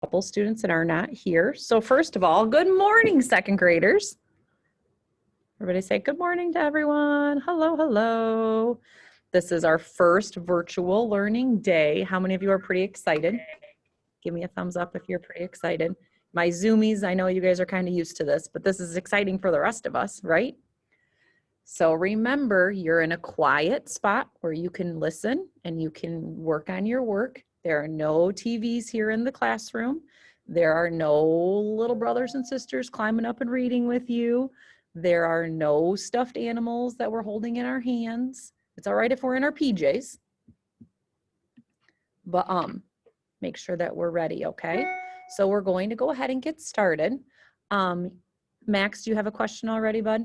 couple students that are not here. So first of all, good morning, second graders. Everybody say good morning to everyone. Hello, hello. This is our first virtual learning day. How many of you are pretty excited? Give me a thumbs up if you're pretty excited. My Zoomies, I know you guys are kind of used to this, but this is exciting for the rest of us, right? So remember, you're in a quiet spot where you can listen and you can work on your work. There are no TVs here in the classroom. There are no little brothers and sisters climbing up and reading with you. There are no stuffed animals that we're holding in our hands. It's all right if we're in our PJs, but make sure that we're ready, okay? So we're going to go ahead and get started. Max, do you have a question already, bud?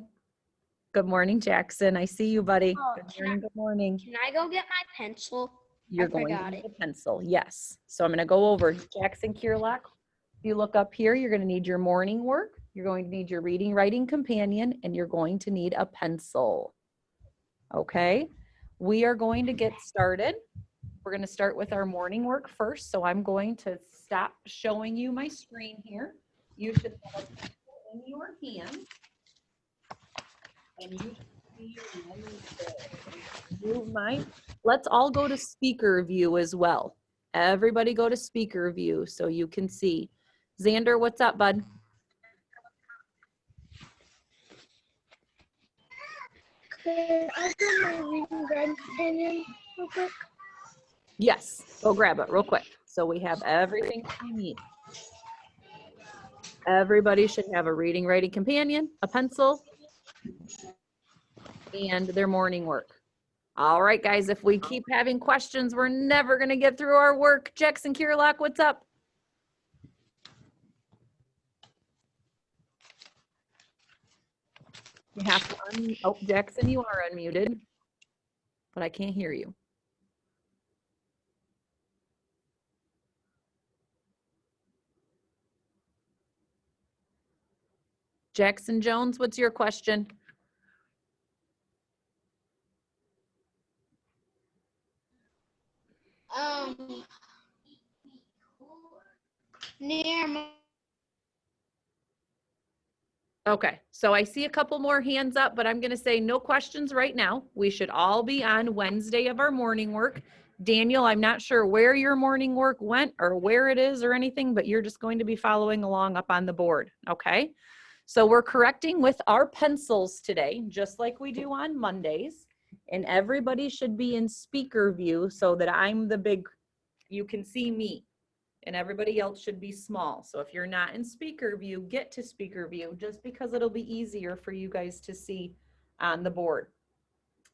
Good morning, Jackson. I see you, buddy. Good morning, good morning. Can I go get my pencil? You're going to need a pencil, yes. So I'm gonna go over Jackson Kierlock. If you look up here, you're gonna need your morning work. You're going to need your reading, writing companion, and you're going to need a pencil. Okay, we are going to get started. We're gonna start with our morning work first. So I'm going to stop showing you my screen here. You should have a pencil in your hand. And you should see move mine. Let's all go to speaker view as well. Everybody go to speaker view so you can see. Xander, what's up, bud? Could I get my reading guide companion real quick? Yes, go grab it real quick. So we have everything we need. Everybody should have a reading, writing companion, a pencil, and their morning work. All right, guys, if we keep having questions, we're never gonna get through our work. Jackson Kierlock, what's up? You have to oh, Jackson, you are unmuted, but I can't hear you. Jackson Jones, what's your question? Near my Okay, so I see a couple more hands up, but I'm gonna say no questions right now. We should all be on Wednesday of our morning work. Daniel, I'm not sure where your morning work went or where it is or anything, but you're just going to be following along up on the board, okay? So we're correcting with our pencils today, just like we do on Mondays. And everybody should be in speaker view so that I'm the big, you can see me. And everybody else should be small. So if you're not in speaker view, get to speaker view just because it'll be easier for you guys to see on the board.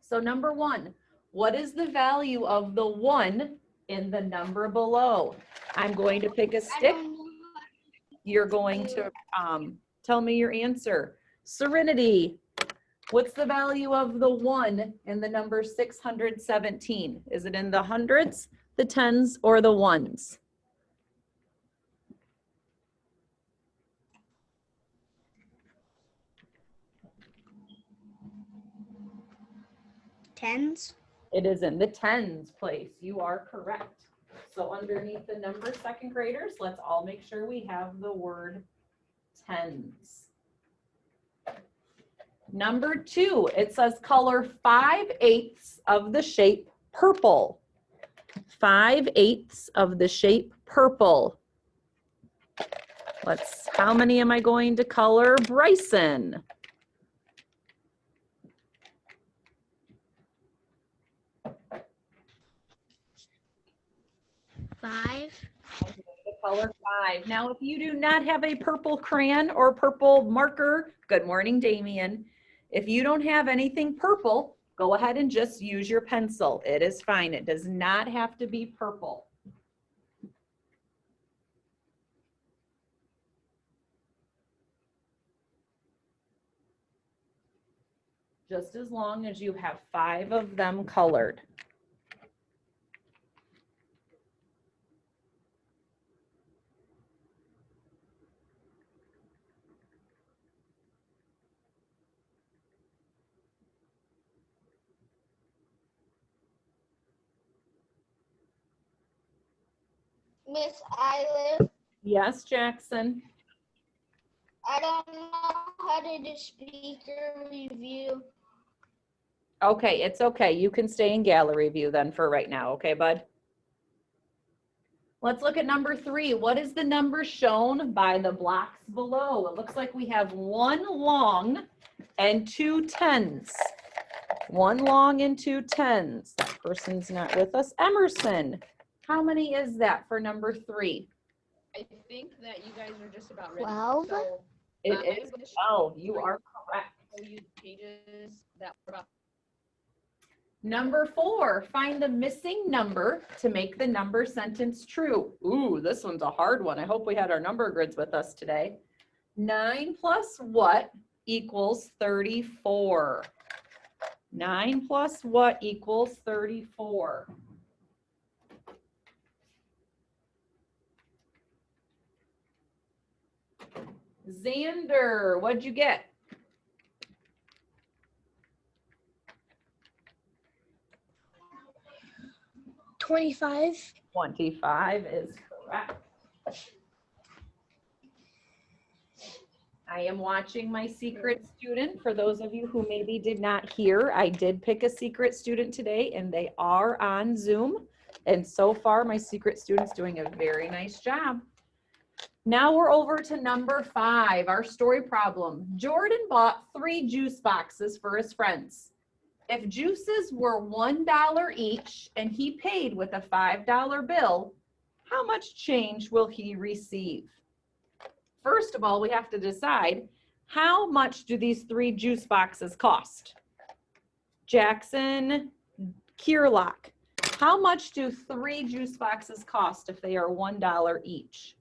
So number one, what is the value of the 1 in the number below? I'm going to pick a stick. You're going to tell me your answer. Serenity, what's the value of the 1 in the number 617? Is it in the hundreds, the tens, or the ones? tens. It is in the tens place. You are correct. So underneath the number second graders, let's all make sure we have the word tens. Number 2, it says color 5/8 of the shape purple. 5/8 of the shape purple. How many am I going to color? Bryson. 5. Color 5. Now, if you do not have a purple crayon or purple marker, good morning, Damien. If you don't have anything purple, go ahead and just use your pencil. It is fine. It does not have to be purple. Just as long as you have 5 of them colored. Miss Eilish, Yes, Jackson. I don't know how to do speaker review. Okay, it's okay. You can stay in gallery view then for right now. Okay, bud? Let's look at number 3. What is the number shown by the blocks below? It looks like we have 1 long and 2 tens. 1 long and 2 tens. That person's not with us. Emerson, how many is that for number 3? I think that you guys are just about ready. 12? So, It I'm is gonna 12. You are correct. show you pages that were about. Number 4, find the missing number to make the number sentence true. Ooh, this one's a hard one. I hope we had our number grids with us today. 9 plus what equals 34? 9 plus what equals 34? Xander, what'd you get? 25. 25 is correct. I am watching my secret student. For those of you who maybe did not hear, I did pick a secret student today and they are on Zoom. And so far, my secret student's doing a very nice job. Now we're over to number 5, our story problem. Jordan bought 3 juice boxes for his friends. If juices were $1 each and he paid with a $5 bill, how much change will he receive? First of all, we have to decide, how much do these 3 juice boxes cost? Jackson, Kierlock, how much do 3 juice boxes cost if they are $1 each?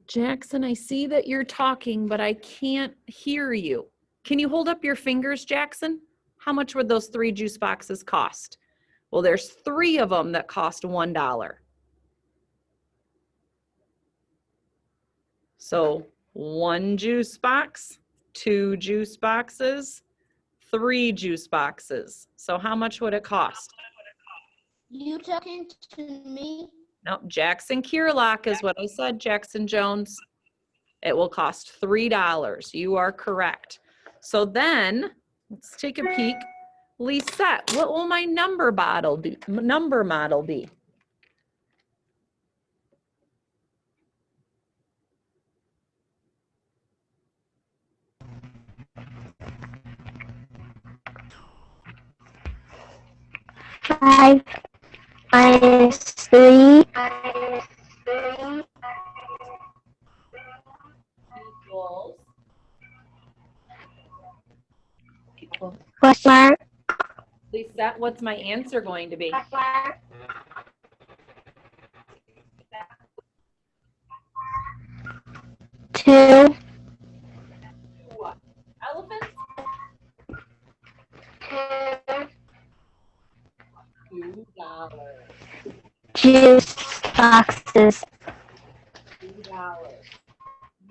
Jackson, I see that you're talking, but I can't hear you. Can you hold up your fingers, Jackson? How much would those 3 juice boxes cost? Well, there's 3 of them that cost $1. So 1 juice box, 2 juice boxes, 3 juice boxes. So how much would it cost? You talking to me? No, Jackson Kierlock is what I said, Jackson Jones. It will cost $3. You are correct. So then, let's take a peek. Lisette, what will my number model be? Five minus 3. Equals. Question mark. Lisette, what's my answer going to be? 2. What? Elephant? $2. Juice boxes. $2.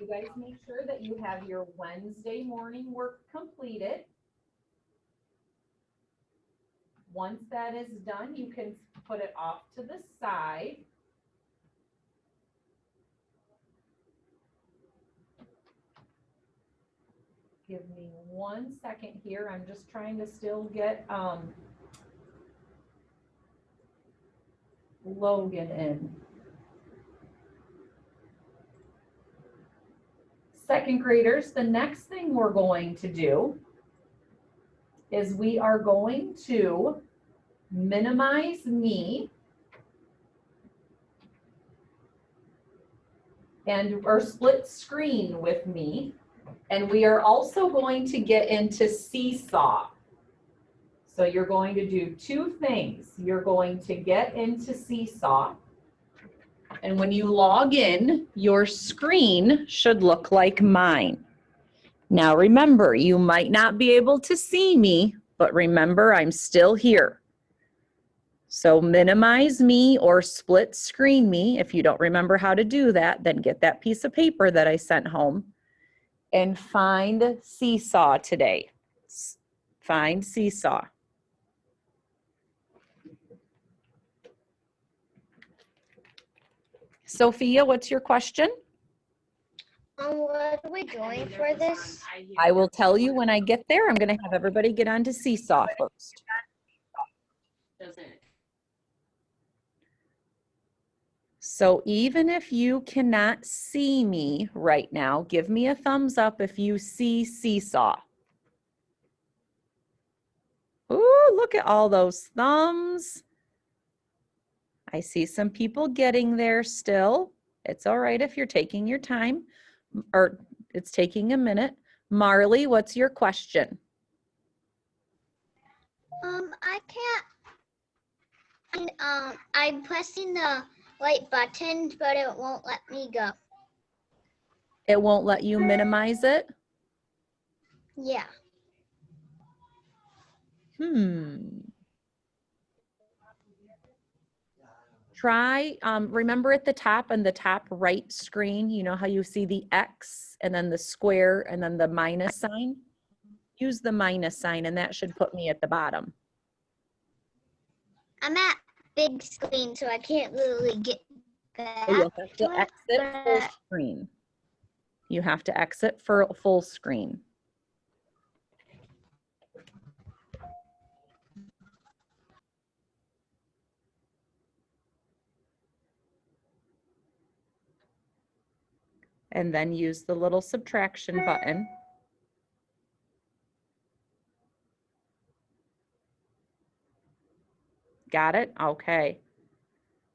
You guys make sure that you have your Wednesday morning work completed. Once that is done, you can put it off to the side. Give me 1 second here. I'm just trying to still get Logan in. Second graders, the next thing we're going to do is we are going to minimize me or split screen with me. And we are also going to get into Seesaw. So you're going to do 2 things. You're going to get into Seesaw. And when you log in, your screen should look like mine. Now remember, you might not be able to see me, but remember, I'm still here. So minimize me or split screen me. If you don't remember how to do that, then get that piece of paper that I sent home and find seesaw today. Find seesaw. Sophia, what's your question? What are we doing for this? I will tell you when I get there. I'm going to have everybody get onto seesaw first. So even if you cannot see me right now, give me a thumbs up if you see seesaw. Ooh, look at all those thumbs. I see some people getting there still. It's all right if you're taking your time, or it's taking a minute. Marley, what's your question? I can't. And, I'm pressing the right button, but it won't let me go. It won't let you minimize it? Yeah. Try, remember at the top, on the top right screen, you know how you see the X and then the square and then the minus sign? Use the minus sign and that should put me at the bottom. I'm at big screen, so I can't really get back. So you'll have to to it, exit full but- screen. You have to exit for full screen. And then use the little subtraction button. Got it? Okay.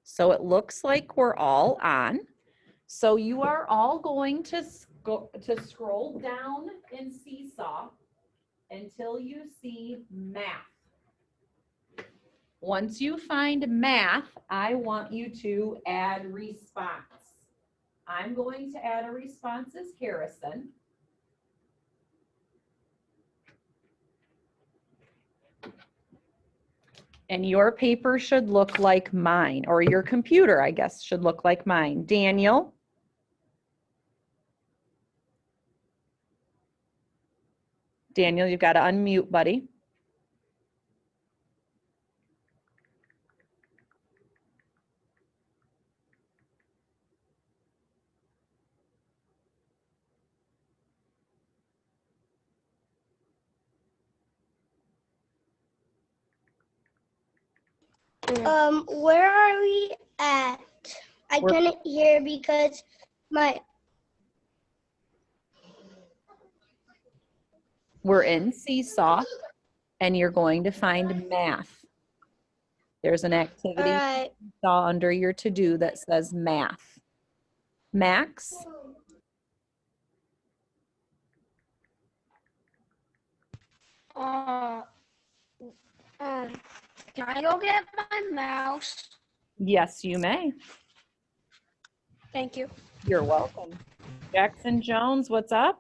So it looks like we're all on. So you are all going to scroll down in Seesaw until you see math. Once you find math, I want you to add response. I'm going to add a response as Harrison. And your paper should look like mine, or your computer, I guess, should look like mine. Daniel? Daniel, you've got to unmute, buddy. Where are we at? I couldn't hear because We're in Seesaw, and you're going to find math. There's an activity Seesaw under your to-do that says math. Max? Can I go get my mouse? Yes, you may. Thank you. You're welcome. Jackson Jones, what's up?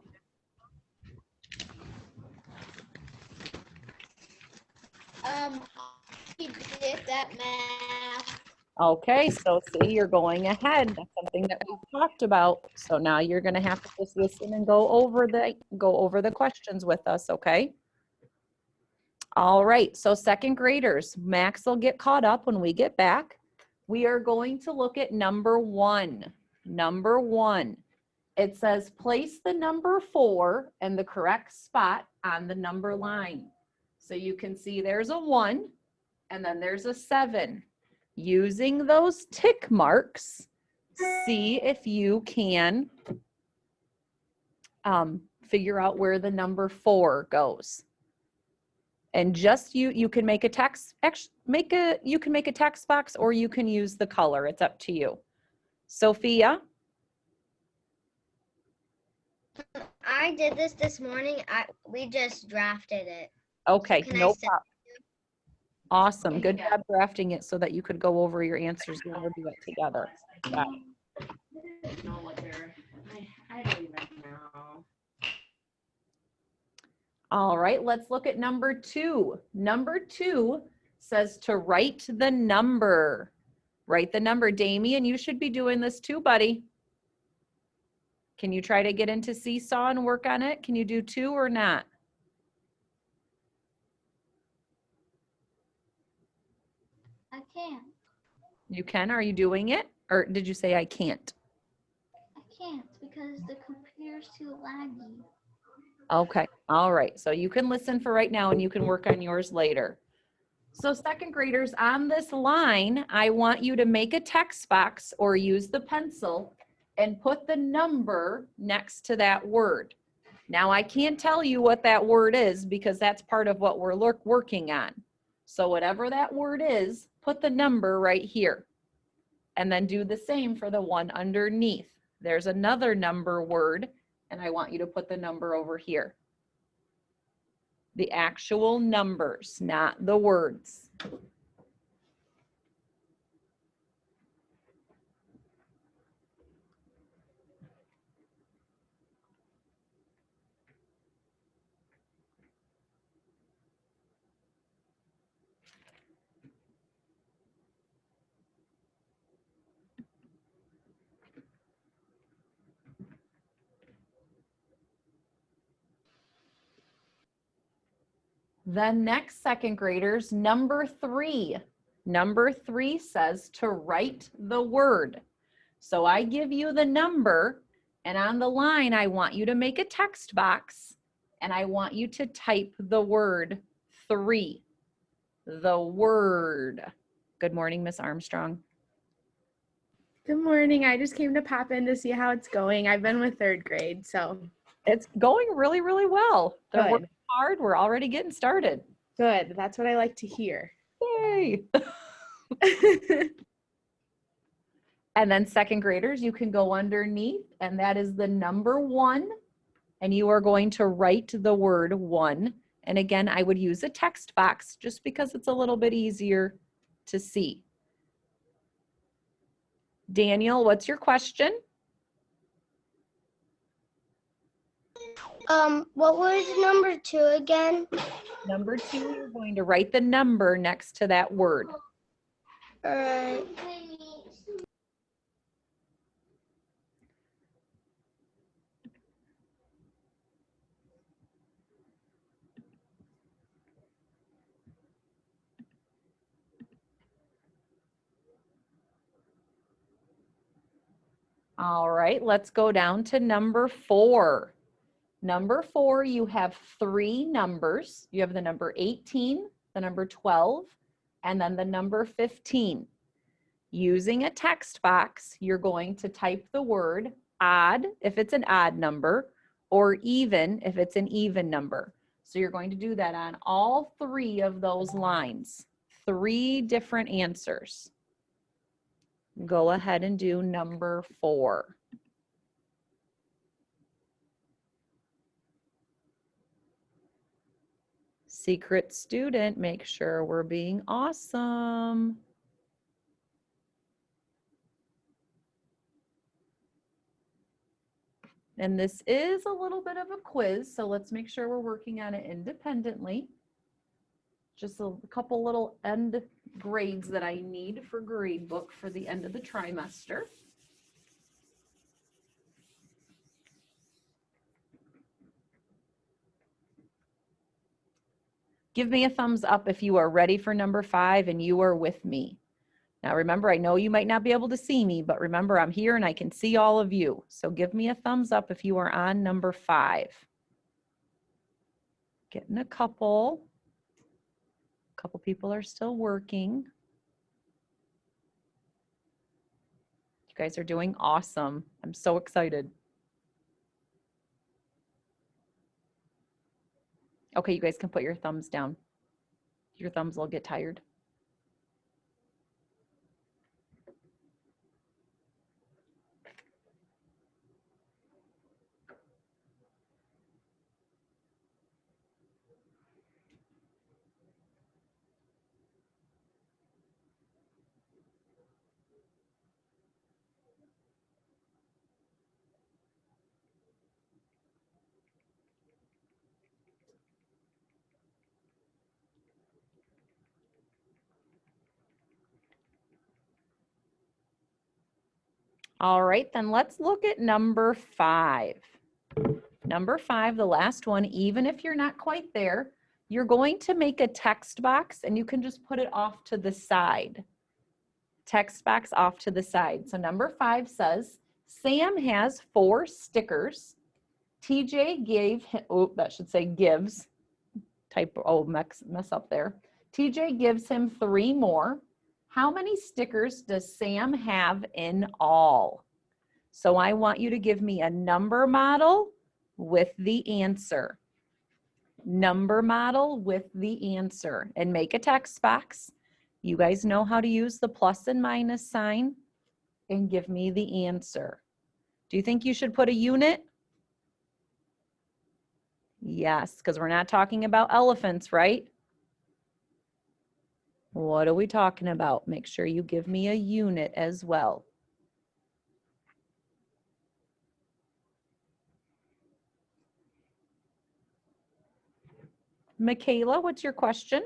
He did that math. Okay, so see, you're going ahead. That's something that we talked about. So now you're going to have to just listen and go over the questions with us, okay? All right, so second graders, Max will get caught up when we get back. We are going to look at number one. Number one, it says place the number 4 in the correct spot on the number line. So you can see there's a 1 and then there's a 7. Using those tick marks, see if you can figure out where the number 4 goes. And just you can make a text, you can make a text box or you can use the color. It's up to you. Sophia? I did this morning. We just drafted it. Okay, Can I no send problem. Awesome. Good job drafting it so that you could go over your answers when we'll do it together. Got it. I don't even know. All right, let's look at number 2. Number 2 says to write the number. Write the number. Damien, you should be doing this too, buddy. Can you try to get into Seesaw and work on it? Can you do 2 or not? I can't. You can. Are you doing it? Or did you say I can't? I can't because the computer's too laggy. Okay. All right. So you can listen for right now and you can work on yours later. So second graders, on this line, I want you to make a text box or use the pencil and put the number next to that word. Now, I can't tell you what that word is because that's part of what we're working on. So whatever that word is, put the number right here. And then do the same for the one underneath. There's another number word, and I want you to put the number over here. The actual numbers, not the words. Then next, second graders, number 3. Number 3 says to write the word. So I give you the number, and on the line, I want you to make a text box, and I want you to type the word 3. The word. Good morning, Miss Armstrong. Good morning. I just came to pop in to see how it's going. I've been with third grade, so It's going really, really well. They're Good. working hard. We're already getting started. good. That's what I like to hear. Yay. And then second graders, you can go underneath, and that is the number 1. And you are going to write the word 1. And again, I would use a text box just because it's a little bit easier to see. Daniel, what's your question? What was number 2 again? Number 2, you're going to write the number next to that word. Alright. All right, let's go down to number 4. Number 4, you have 3 numbers. You have the number 18, the number 12, and then the number 15. Using a text box, you're going to type the word odd if it's an odd number, or even if it's an even number. So you're going to do that on all 3 of those lines. 3 different answers. Go ahead and do number 4. Secret student, make sure we're being awesome. And this is a little bit of a quiz, so let's make sure we're working on it independently. Just a couple little end grades that I need for gradebook for the end of the trimester. Give me a thumbs up if you are ready for number 5 and you are with me. Now remember, I know you might not be able to see me, but remember I'm here and I can see all of you. So give me a thumbs up if you are on number 5. Getting a couple. A couple people are still working. You guys are doing awesome. I'm so excited. Okay, you guys can put your thumbs down. Your thumbs will get tired. All right, then let's look at number 5. Number 5, the last one, even if you're not quite there, you're going to make a text box and you can just put it off to the side. Text box off to the side. So number 5 says, Sam has 4 stickers. TJ gave him, oh, that should say gives. Type, oh, mess up there. TJ gives him 3 more. How many stickers does Sam have in all? So I want you to give me a number model with the answer. Number model with the answer, and make a text box. You guys know how to use the plus and minus sign, and give me the answer. Do you think you should put a unit? Yes, because we're not talking about elephants, right? What are we talking about? Make sure you give me a unit as well. Michaela, what's your question?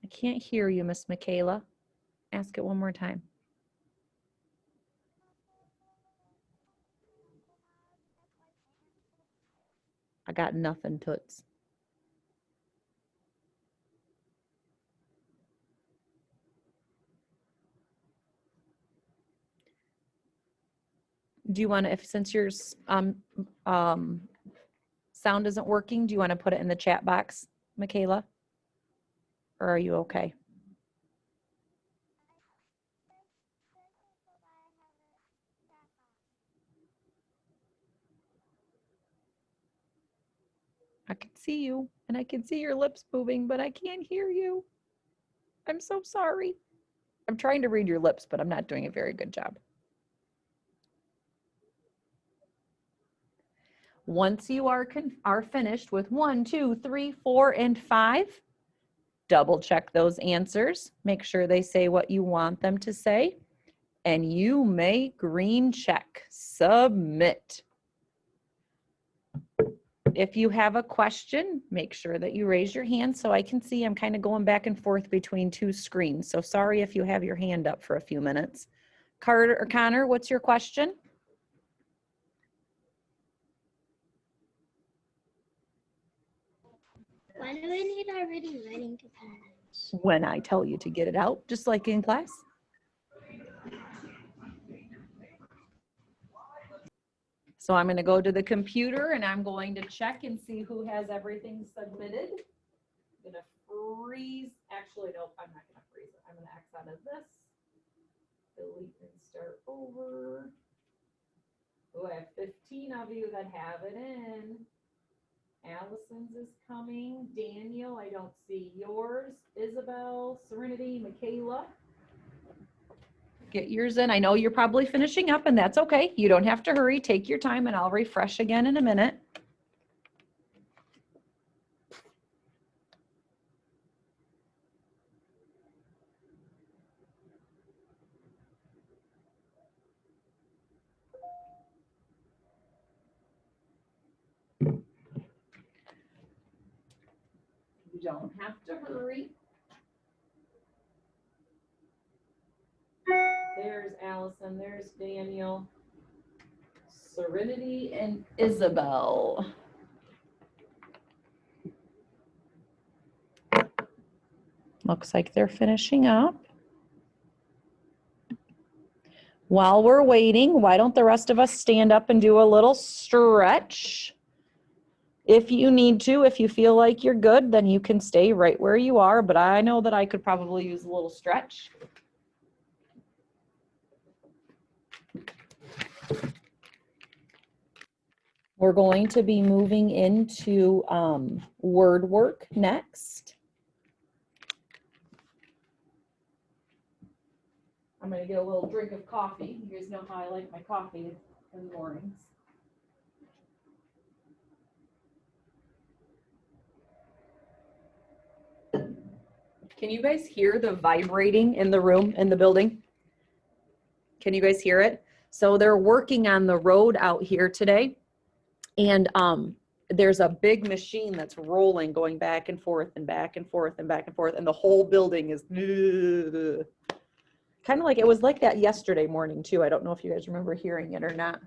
I can't hear you, Miss Michaela. Ask it one more time. I got nothing, Toots. Do you want to, since your sound isn't working, do you want to put it in the chat box, Michaela? Or are you okay? I can see you and I can see your lips moving, but I can't hear you. I'm so sorry. I'm trying to read your lips, but I'm not doing a very good job. Once you are finished with 1, 2, 3, 4, and 5, double check those answers. Make sure they say what you want them to say. And you may green check, submit. If you have a question, make sure that you raise your hand so I can see. I'm kind of going back and forth between 2 screens. So sorry if you have your hand up for a few minutes. Carter or Connor, what's your question? Why do we need our reading writing components? When I tell you to get it out, just like in class. So I'm going to go to the computer and I'm going to check and see who has everything submitted. I'm going to freeze. Actually, nope, I'm not going to freeze it. I'm going to X out of this. Delete and start over. Oh, I have 15 of you that have it in. Allison's is coming. Daniel, I don't see yours. Isabel, Serenity, Michaela. Get yours in. I know you're probably finishing up and that's okay. You don't have to hurry. Take your time and I'll refresh again in a minute. You don't have to hurry. There's Allison, there's Daniel, Serenity, and Isabel. Looks like they're finishing up. While we're waiting, why don't the rest of us stand up and do a little stretch? If you need to, if you feel like you're good, then you can stay right where you are, but I know that I could probably use a little stretch. We're going to be moving into word work next. I'm going to get a little drink of coffee. You guys know how I like my coffee in the mornings. Can you guys hear the vibrating in the room, in the building? Can you guys hear it? So they're working on the road out here today. And there's a big machine that's rolling, going back and forth and back and forth and back and forth, and the whole building is kind of like, it was like that yesterday morning too. I don't know if you guys remember hearing it or not.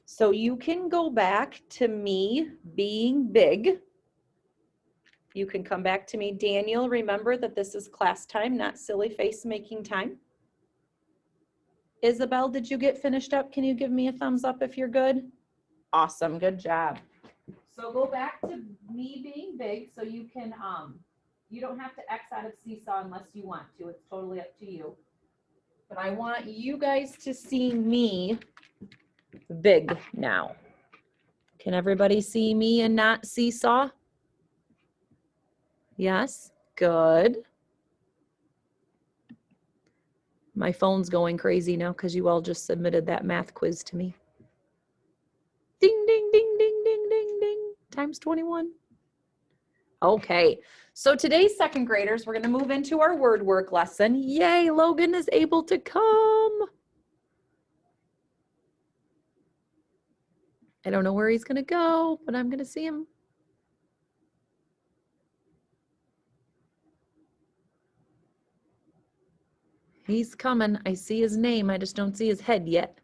So you can go back to me being big. You can come back to me. Daniel, remember that this is class time, not silly face making time. Isabel, did you get finished up? Can you give me a thumbs up if you're good? Awesome, good job. So go back to me being big so you can, you don't have to X out of Seesaw unless you want to. It's totally up to you. But I want you guys to see me big now. Can everybody see me and not Seesaw? Yes, good. My phone's going crazy now because you all just submitted that math quiz to me. Ding, ding, ding, ding, ding, ding, ding, times 21. Okay, so today's second graders, we're going to move into our word work lesson. Yay, Logan is able to come. I don't know where he's going to go, but I'm going to see him. He's coming. I see his name. I just don't see his head yet.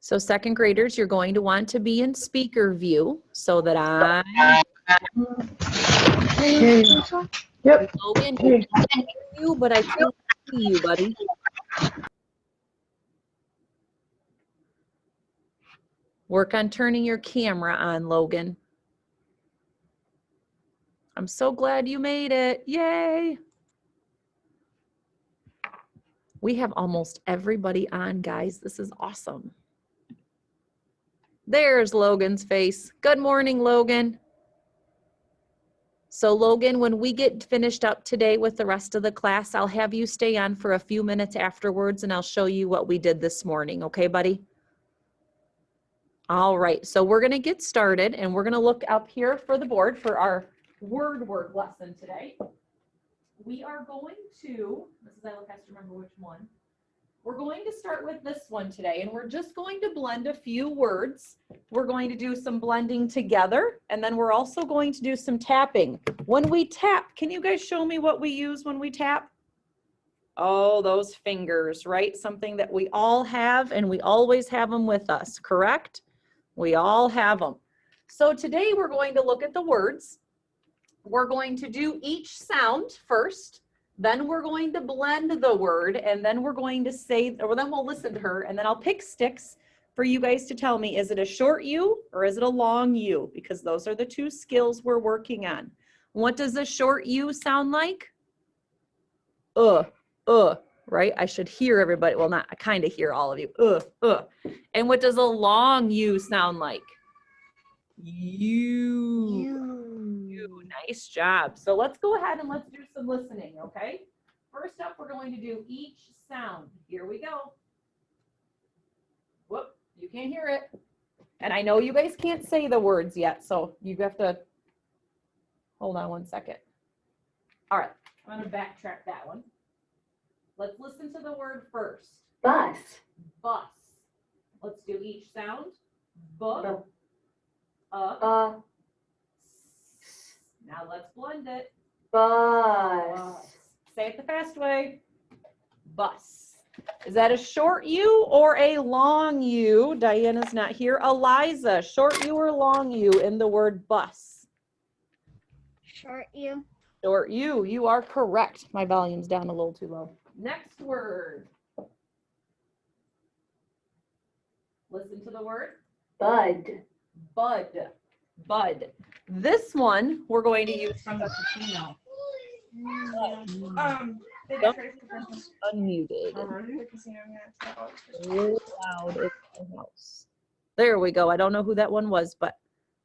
So second graders, you're going to want to be in speaker view so that I... Yep. Logan, I can hear you, but I can't see you, buddy. Work on turning your camera on, Logan. I'm so glad you made it. Yay. We have almost everybody on, guys. This is awesome. There's Logan's face. Good morning, Logan. So Logan, when we get finished up today with the rest of the class, I'll have you stay on for a few minutes afterwards and I'll show you what we did this morning. Okay, buddy? All right, so we're gonna get started and we're gonna look up here for the board for our word work lesson today. We are going to, Mrs. Eilick has to remember which one. We're going to start with this one today, and we're just going to blend a few words. We're going to do some blending together, and then we're also going to do some tapping. When we tap, can you guys show me what we use when we tap? Oh, those fingers, right? Something that we all have, and we always have them with us, correct? We all have them. So today we're going to look at the words. We're going to do each sound first. Then we're going to blend the word, and then we're going to say, or then we'll listen to her, and then I'll pick sticks for you guys to tell me, is it a short U or is it a long U? Because those are the two skills we're working on. What does a short U sound like? Right? I should hear everybody. Well, not, I kind of hear all of you. And what does a long U sound like? You. Nice job. So let's go ahead and let's do some listening, okay? First up, we're going to do each sound. Here we go. Whoop, you can't hear it. And I know you guys can't say the words yet, so you have to, hold on one second. All right, I'm gonna backtrack that one. Let's listen to the word first. Bus. Bus. Let's do each sound. Bu. Now let's blend it. Bus. Say it the fast way. Bus. Is that a short U or a long U? Diana's not here. Eliza, short U or long U in the word bus? Short U. Short U. You are correct. My volume's down a little too low. Next word. Listen to the word. Bud. Bud. Bud. This one we're going to use From the casino. unmuted. Really loud in the house. There we go. I don't know who that one was, but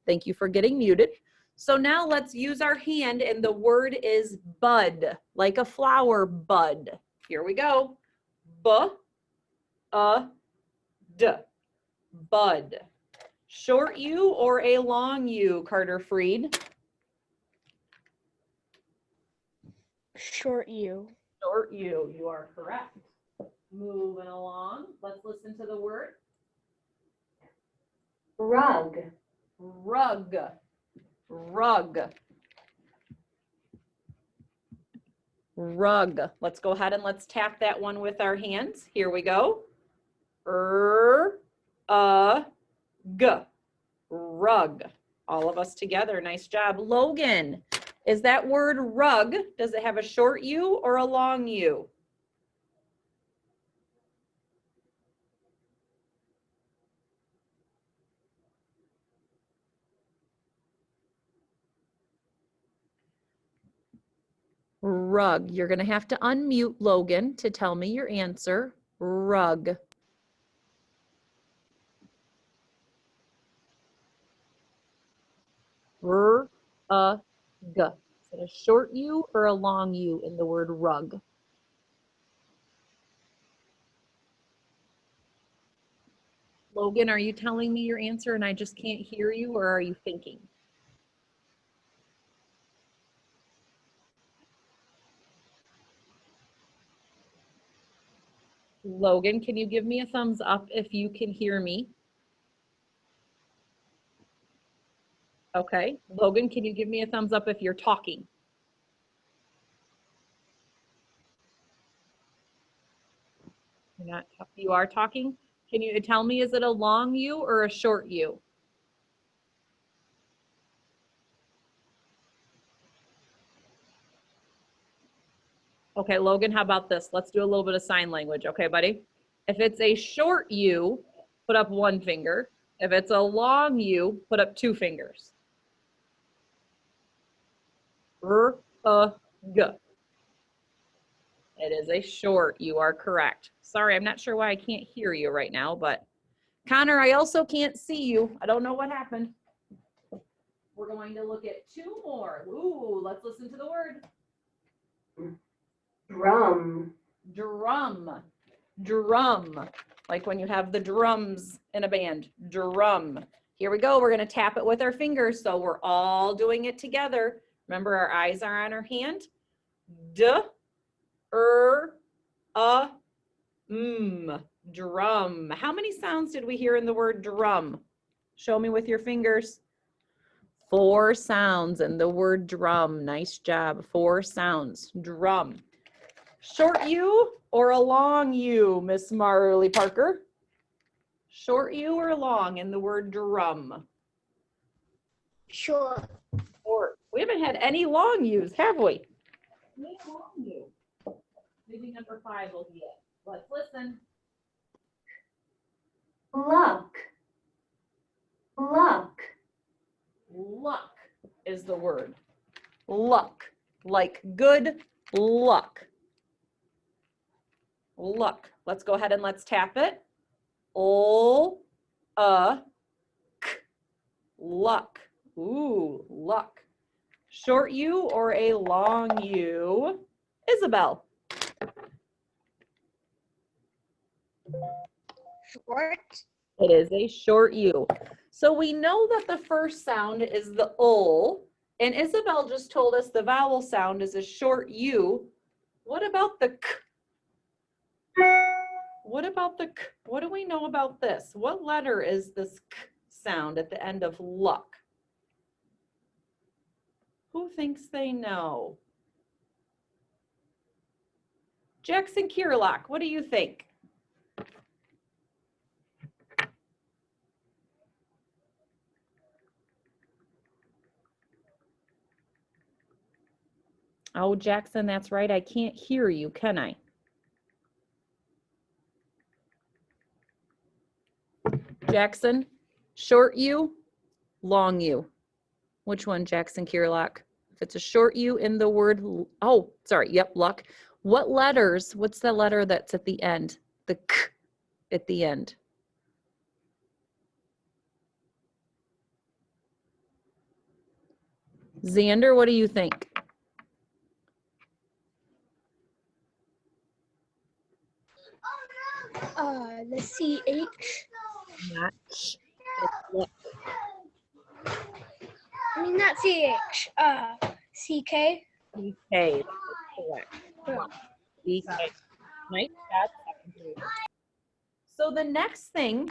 thank you for getting muted. So now let's use our hand, and the word is bud, like a flower bud. Here we go. B-U-D. Bud. Short U or a long U, Carter Freed? Short U. Short U, you are correct. Moving along, let's listen to the word. Rug. Rug. Rug. Rug. Let's go ahead and let's tap that one with our hands. Here we go. G. Rug. All of us together. Nice job. Logan, is that word rug, does it have a short U or a long U? Rug. You're going to have to unmute Logan to tell me your answer. Rug. R-U-G. Is it a short U or a long U in the word rug? Logan, are you telling me your answer and I just can't hear you, or are you thinking? Logan, can you give me a thumbs up if you can hear me? Okay. Logan, can you give me a thumbs up if you're talking? You're not, you are talking? Can you tell me, is it a long U or a short U? Okay, Logan, how about this? Let's do a little bit of sign language. Okay, buddy? If it's a short U, put up one finger. If it's a long U, put up two fingers. G. It is a short. You are correct. Sorry, I'm not sure why I can't hear you right now, but Connor, I also can't see you. I don't know what happened. We're going to look at two more. Ooh, let's listen to the word. Drum. Drum. Drum. Like when you have the drums in a band. Drum. Here we go. We're going to tap it with our fingers. So we're all doing it together. Remember, our eyes are on our hand. Drum. How many sounds did we hear in the word drum? Show me with your fingers. 4 sounds in the word drum. Nice job. 4 sounds. Drum. Short U or a long U, Miss Marley Parker? Short U or long in the word drum? Short. Short. We haven't had any long U's, have we? Any long U. Maybe number 5 will be it. Let's listen. Luck. Luck. Luck is the word. Luck. Like good luck. Luck. Let's go ahead and let's tap it. Luck. Ooh, luck. Short U or a long U? Isabel. Short. It is a short U. So we know that the first sound is the ul, and Isabel just told us the vowel sound is a short U. What about the k? What about the k? What do we know about this? What letter is this k sound at the end of luck? Who thinks they know? Jackson Kirillock, what do you think? Oh, Jackson, that's right. I can't hear you, can I? Jackson, short U, long U. Which one, Jackson Kirillock? If it's a short U in the word, oh, sorry, yep, luck. What letters, what's the letter that's at the end? The k at the end. Xander, what do you think? The CH. Not sh. It's luck. I mean, not CH, CK. CK. Correct. CK. Nice job, second grader. So the next thing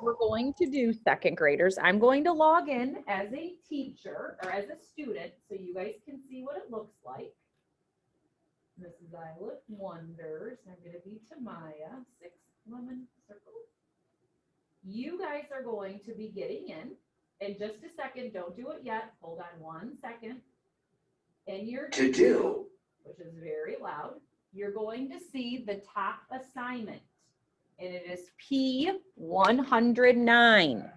we're going to do, second graders, I'm going to log in as a teacher or as a student so you guys can see what it looks like. Mrs. Islet wonders. I'm going to be Tamaya, 6 lemon circles. You guys are going to be getting in just a second. Don't do it yet. Hold on 1 second. And you're to do, which is very loud. You're going to see the top assignment, and it is P109.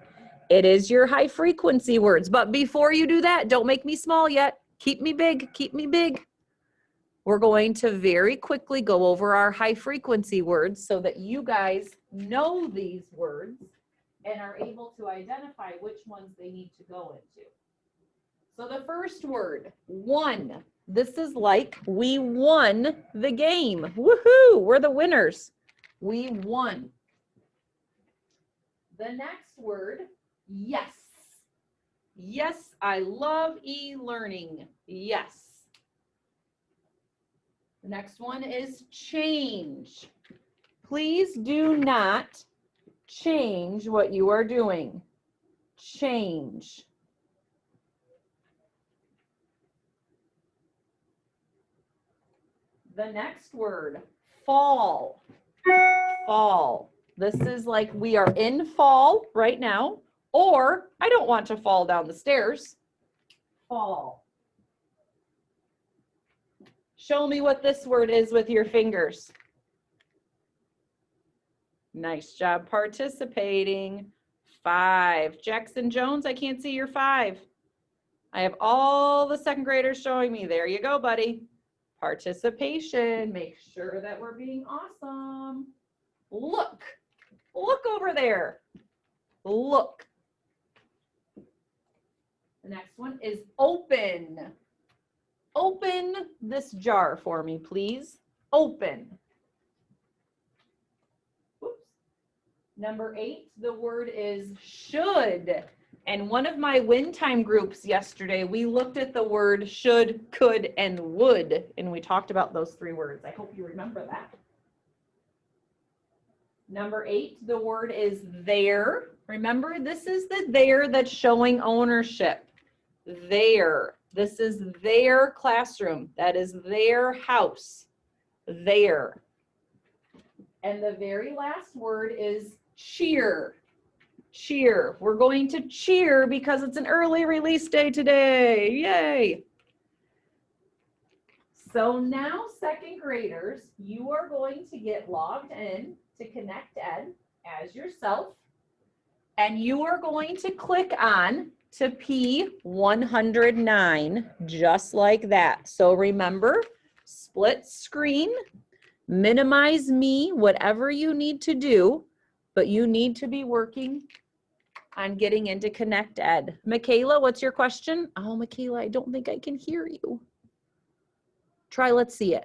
It is your high frequency words. But before you do that, don't make me small yet. Keep me big. Keep me big. We're going to very quickly go over our high frequency words so that you guys know these words and are able to identify which ones they need to go into. So the first word, won. This is like we won the game. Woohoo! We're the winners. We won. The next word, yes. Yes, I love e-learning. Yes. The next one is change. Please do not change what you are doing. Change. The next word, fall. Fall. This is like we are in fall right now, or I don't want to fall down the stairs. Fall. Show me what this word is with your fingers. Nice job participating. 5. Jackson Jones, I can't see your 5. I have all the second graders showing me. There you go, buddy. Participation. Make sure that we're being awesome. Look. Look over there. Look. The next one is open. Open this jar for me, please. Open. Oops. Number 8, the word is should. And one of my win time groups yesterday, we looked at the word should, could, and would, and we talked about those 3 words. I hope you remember that. Number 8, the word is there. Remember, this is the there that's showing ownership. There. This is their classroom. That is their house. There. And the very last word is cheer. Cheer. We're going to cheer because it's an early release day today. Yay. So now, second graders, you are going to get logged in to Connect Ed as yourself, and you are going to click on to P109, just like that. So remember, split screen, minimize me, whatever you need to do, but you need to be working on getting into Connect Ed. Michaela, what's your question? Oh, Michaela, I don't think I can hear you. Try, let's see it.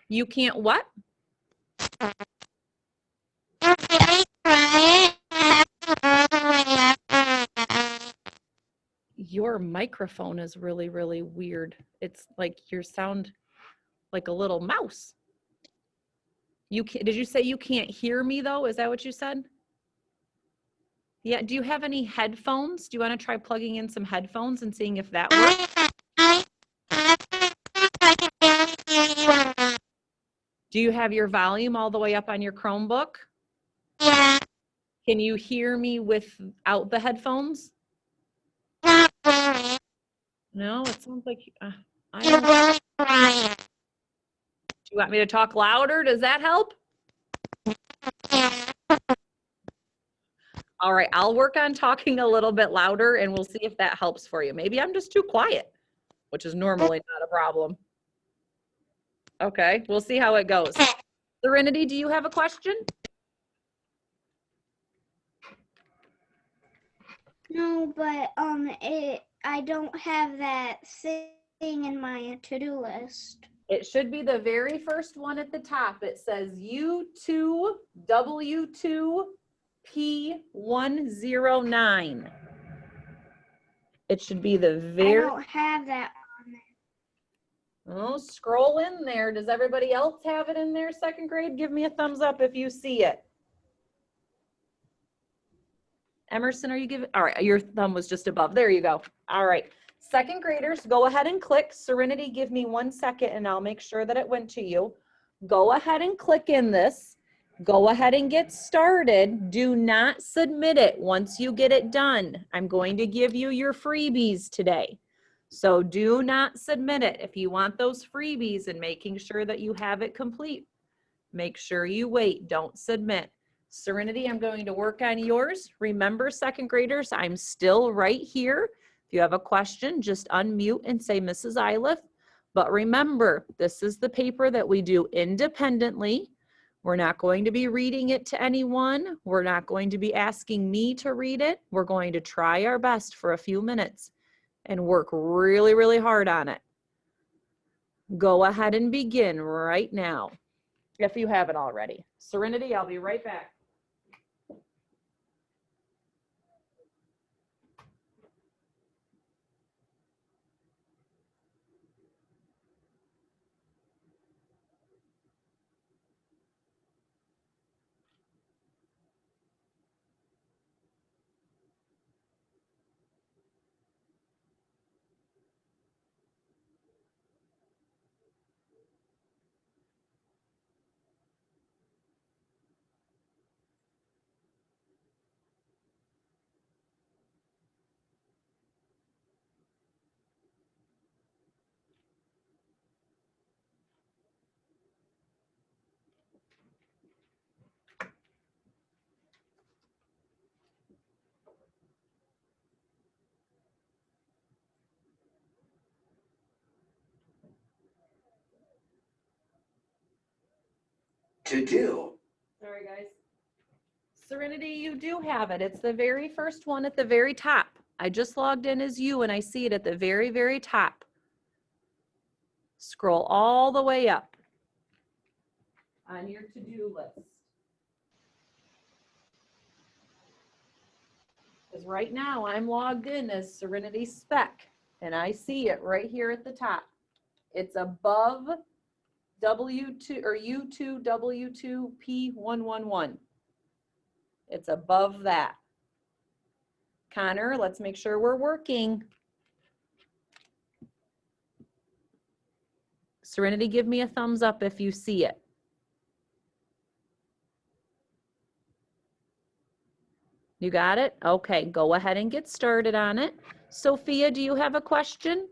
You can't what? Your microphone is really, really weird. It's like your sound like a little mouse. Did you say you can't hear me though? Is that what you said? Yeah, do you have any headphones? Do you want to try plugging in some headphones and seeing if that works? Do you have your volume all the way up on your Chromebook? Yeah. Can you hear me without the headphones? No, it sounds like I don't. Do you want me to talk louder? Does that help? All right, I'll work on talking a little bit louder and we'll see if that helps for you. Maybe I'm just too quiet, which is normally not a problem. Okay, we'll see how it goes. Serenity, do you have a question? No, but I don't have that thing in my to-do list. It should be the very first one at the top. It says U2, W2, P109. It should be the I very, don't have that on there. oh, scroll in there. Does everybody else have it in their second grade? Give me a thumbs up if you see it. Emerson, are you giving? All right, your thumb was just above. There you go. All right. Second graders, go ahead and click. Serenity, give me 1 second and I'll make sure that it went to you. Go ahead and click in this. Go ahead and get started. Do not submit it once you get it done. I'm going to give you your freebies today. So do not submit it. If you want those freebies and making sure that you have it complete, make sure you wait. Don't submit. Serenity, I'm going to work on yours. Remember, second graders, I'm still right here. If you have a question, just unmute and say, Mrs. Iliff. But remember, this is the paper that we do independently. We're not going to be reading it to anyone. We're not going to be asking me to read it. We're going to try our best for a few minutes and work really, really hard on it. Go ahead and begin right now, if you haven't already. Serenity, I'll be right back. To do. Sorry, guys. Serenity, you do have it. It's the very first one at the very top. I just logged in as you and I see it at the very, very top. Scroll all the way up on your to-do list. Because right now I'm logged in as Serenity Spec and I see it right here at the top. It's above W2 or U2 W2 P111. It's above that. Connor, let's make sure we're working. Serenity, give me a thumbs up if you see it. You got it? Okay, go ahead and get started on it. Sophia, do you have a question?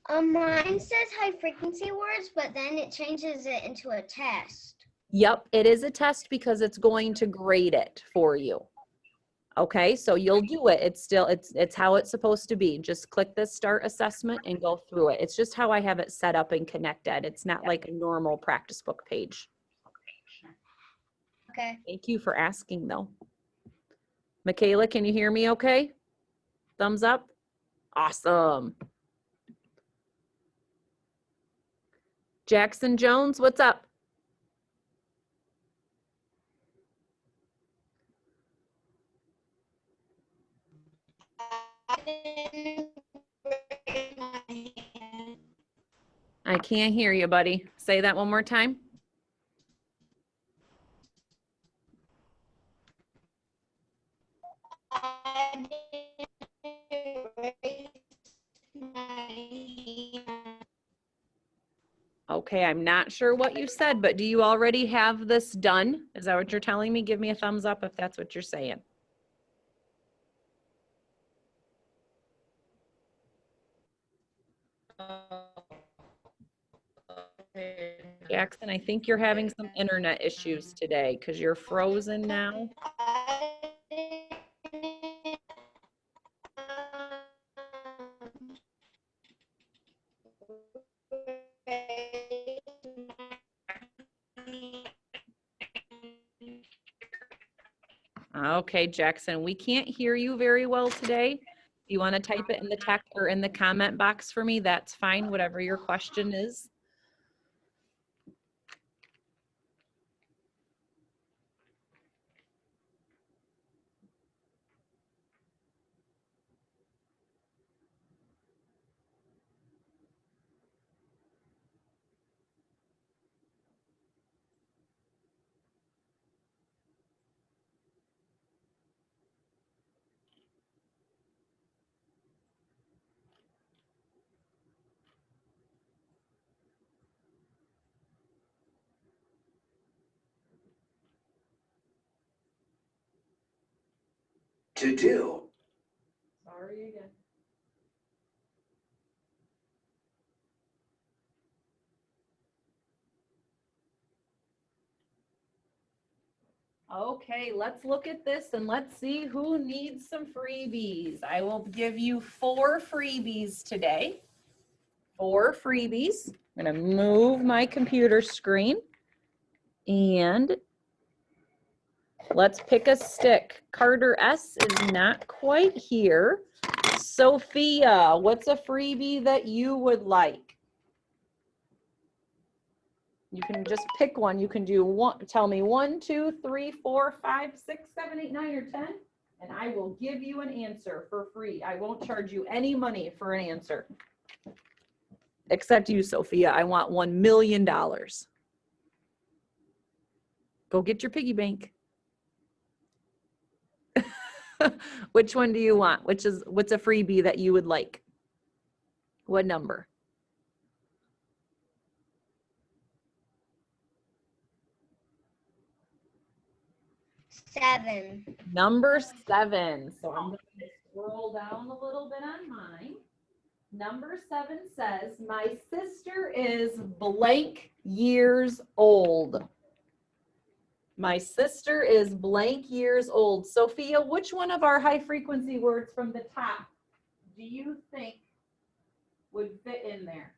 Mine says high frequency words, but then it changes it into a test. Yep, it is a test because it's going to grade it for you. Okay, so you'll do it. It's how it's supposed to be. Just click the start assessment and go through it. It's just how I have it set up and connected. It's not like a normal practice book page. Okay. Thank you for asking though. Michaela, can you hear me okay? Thumbs up? Awesome. Jackson Jones, what's up? I can't hear you, buddy. Say that one more time. Okay, I'm not sure what you said, but do you already have this done? Is that what you're telling me? Give me a thumbs up if that's what you're saying. Jackson, I think you're having some internet issues today because you're frozen now. Okay, Jackson, we can't hear you very well today. If you want to type it in the text or in the comment box for me, that's fine, whatever your question is. to do. Sorry again. Okay, let's look at this and let's see who needs some freebies. I will give you 4 freebies today. 4 freebies. I'm gonna move my computer screen and let's pick a stick. Carter S is not quite here. Sophia, what's a freebie that you would like? You can just pick one. You can do one. Tell me 1, 2, 3, 4, 5, 6, 7, 8, 9, or 10, and I will give you an answer for free. I won't charge you any money for an answer. Except you, Sophia. I want $1 million. Go get your piggy bank. Which one do you want? What's a freebie that you would like? What number? 7. Number 7. So I'm going to scroll down a little bit on mine. Number 7 says, my sister is blank years old. My sister is blank years old. Sophia, which one of our high frequency words from the top do you think would fit in there?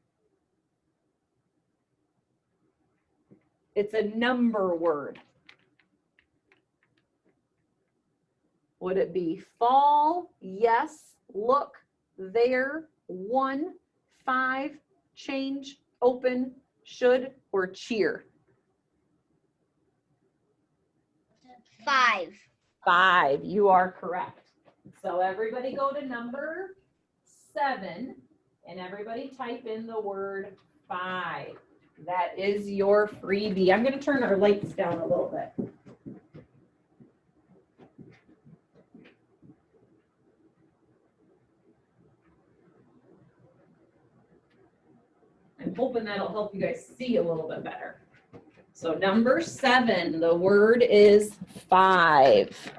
It's a number word. Would it be fall, yes, look, there, 1, 5, change, open, should, or cheer? 5. 5, you are correct. So everybody go to number 7 and everybody type in the word 5. That is your freebie. I'm going to turn our lights down a little bit. I'm hoping that'll help you guys see a little bit better. So number 7, the word is 5.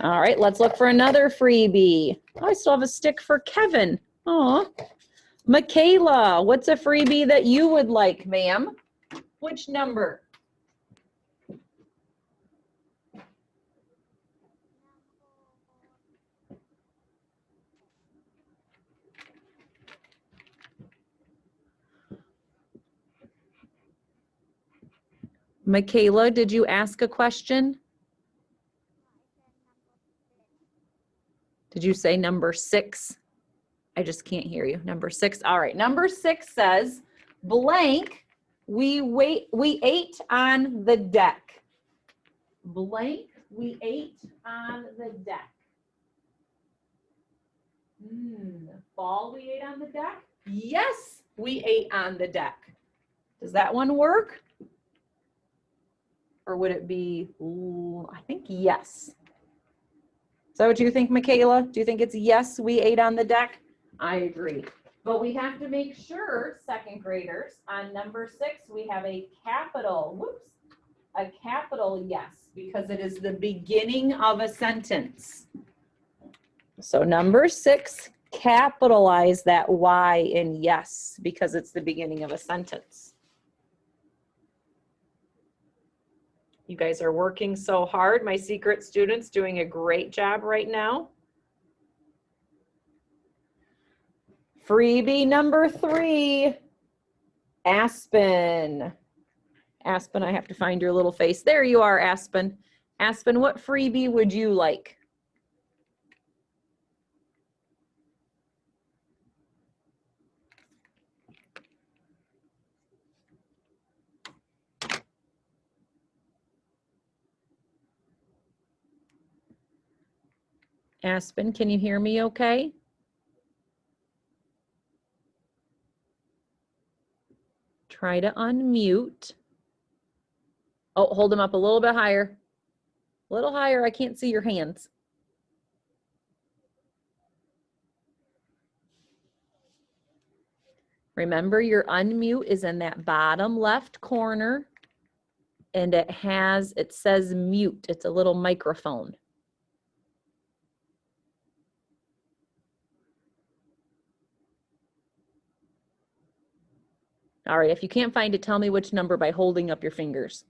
All right, let's look for another freebie. Oh, I still have a stick for Kevin. Aw. Michaela, what's a freebie that you would like, ma'am? Which number? Michaela, did you ask a question? Did you say number 6? I just can't hear you. Number 6. All right. Number 6 says, blank, we ate on the deck. Blank, we ate on the deck. Fall, we ate on the deck? Yes, we ate on the deck. Does that one work? Or would it be, I think yes. Is that what you think, Michaela? Do you think it's yes, we ate on the deck? I agree. But we have to make sure, second graders, on number 6, we have a capital yes, because it is the beginning of a sentence. So number 6, capitalize that Y in yes, because it's the beginning of a sentence. You guys are working so hard. My secret student's doing a great job right now. Freebie number 3, Aspen. Aspen, I have to find your little face. There you are, Aspen. Aspen, what freebie would you like? Aspen, can you hear me okay? Try to unmute. Oh, hold them up a little bit higher. A little higher, I can't see your hands. Remember, your unmute is in that bottom left corner and it says mute. It's a little microphone. All right, if you can't find it, tell me which number by holding up your fingers.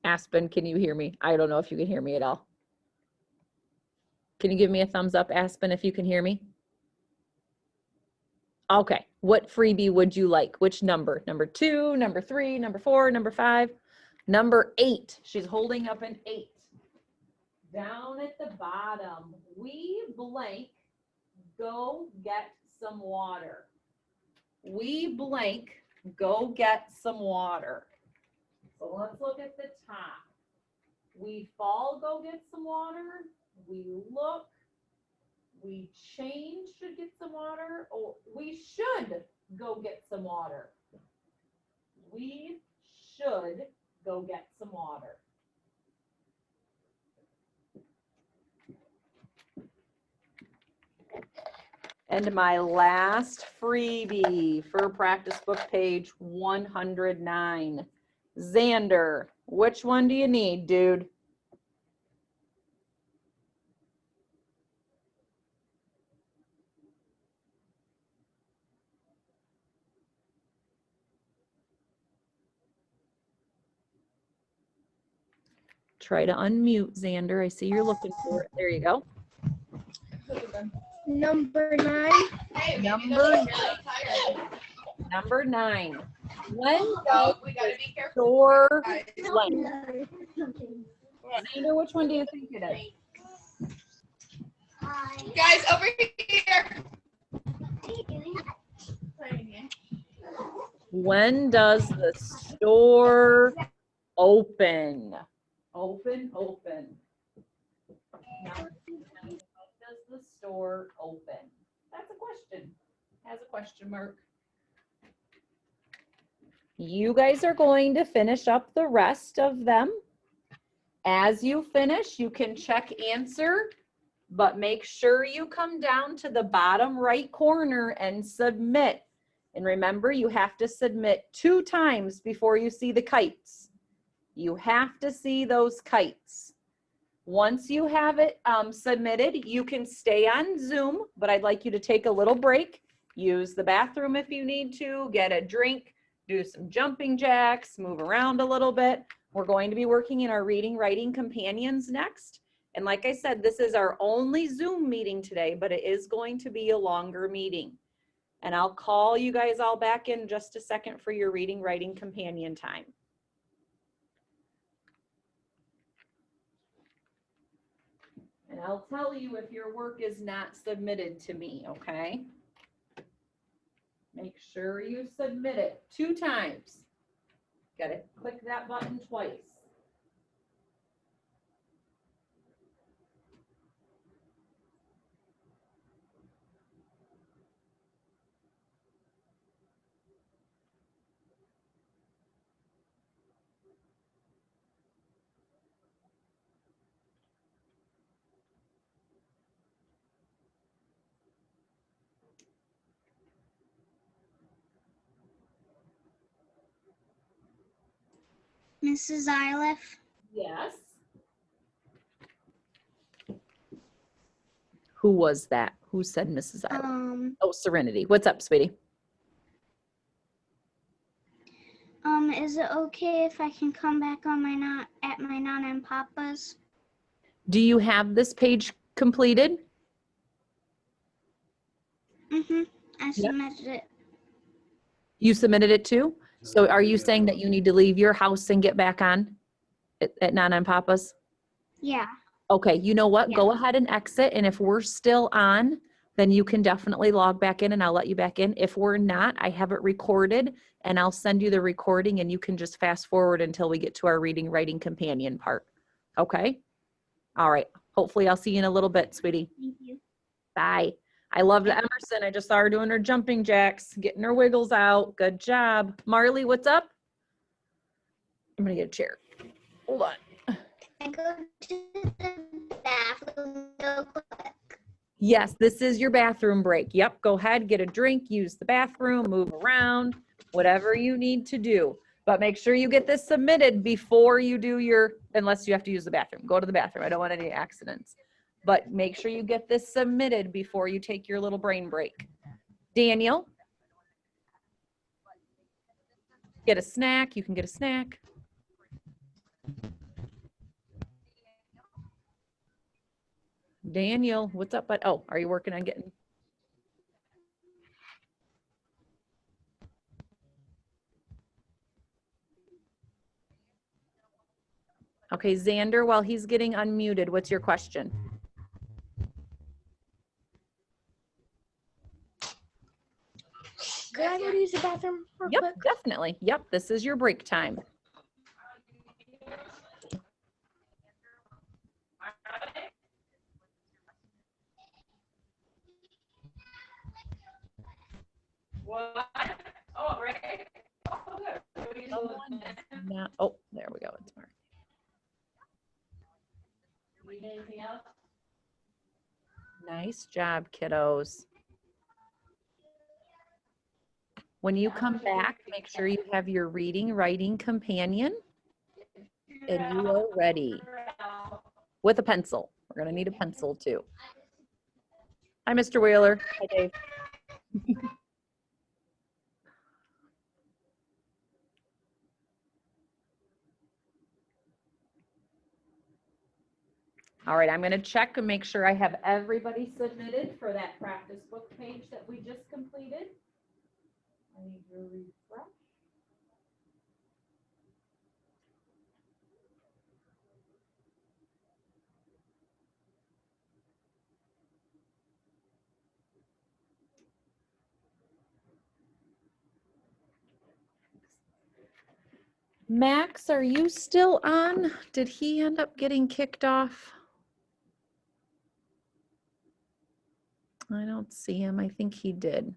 Aspen, can you hear me? I don't know if you can hear me at all. Can you give me a thumbs up, Aspen, if you can hear me? Okay, what freebie would you like? Which number? Number 2, number 3, number 4, number 5, number 8. She's holding up an 8. Down at the bottom, we blank, go get some water. We blank, go get some water. So let's look at the top. We fall, go get some water. We look, we change, should get some water, or we should go get some water. We should go get some water. And my last freebie for practice book page 109. Xander, which one do you need, dude? Try to unmute, Xander. I see you're looking for it. There you go. Number 9. Number 9. When does the store blank? Xander, which one do you think it is? Guys, over here. When does the store open? Open. Now, when does the store open? That's a question. Has a question mark. You guys are going to finish up the rest of them. As you finish, you can check answer, but make sure you come down to the bottom right corner and submit. And remember, you have to submit 2 times before you see the kites. You have to see those kites. Once you have it submitted, you can stay on Zoom, but I'd like you to take a little break, use the bathroom if you need to, get a drink, do some jumping jacks, move around a little bit. We're going to be working in our reading, writing companions next. And like I said, this is our only Zoom meeting today, but it is going to be a longer meeting. And I'll call you guys all back in just a second for your reading, writing companion time. And I'll tell you if your work is not submitted to me, okay? Make sure you submit it 2 times. Got to click that button twice. Mrs. Eiliff. Yes. Who was that? Who said Mrs. Eiliff? Oh, Serenity. What's up, sweetie? Is it okay if I can come back on my Nana and Papa's? Do you have this page completed? I submitted it. You submitted it too? So are you saying that you need to leave your house and get back on at Nana and Papa's? Yeah. Okay, you know what? Yeah. Go ahead and exit, and if we're still on, then you can definitely log back in and I'll let you back in. If we're not, I have it recorded and I'll send you the recording and you can just fast forward until we get to our reading, writing companion part. Okay? All right. Hopefully I'll see you in a little bit, sweetie. Thank you. Bye. I loved Emerson. I just saw her doing her jumping jacks, getting her wiggles out. Good job. Marley, what's up? I'm going to get a chair. Hold on. I go to the bathroom real quick. Yes, this is your bathroom break. Yep, go ahead, get a drink, use the bathroom, move around, whatever you need to do. But make sure you get this submitted before you do your, unless you have to use the bathroom. Go to the bathroom. I don't want any accidents. But make sure you get this submitted before you take your little brain break. Daniel? Get a snack. You can get a snack. Daniel, what's up, bud? Oh, are you working on getting? Okay, Xander, while he's getting unmuted, what's your question? Could I go to use the bathroom real Yep, quick? definitely. Yep, this is your break time. Oh, there we go. It's marked. Nice job, kiddos. When you come back, make sure you have your reading, writing companion and you are ready with a pencil. We're going to need a pencil too. Hi, Mr. Wheeler. Hi, Dave. All right, I'm going to check and make sure I have everybody submitted for that practice book page that we just completed. I need to refresh. Max, are you still on? Did he end up getting kicked off? I don't see him. I think he did.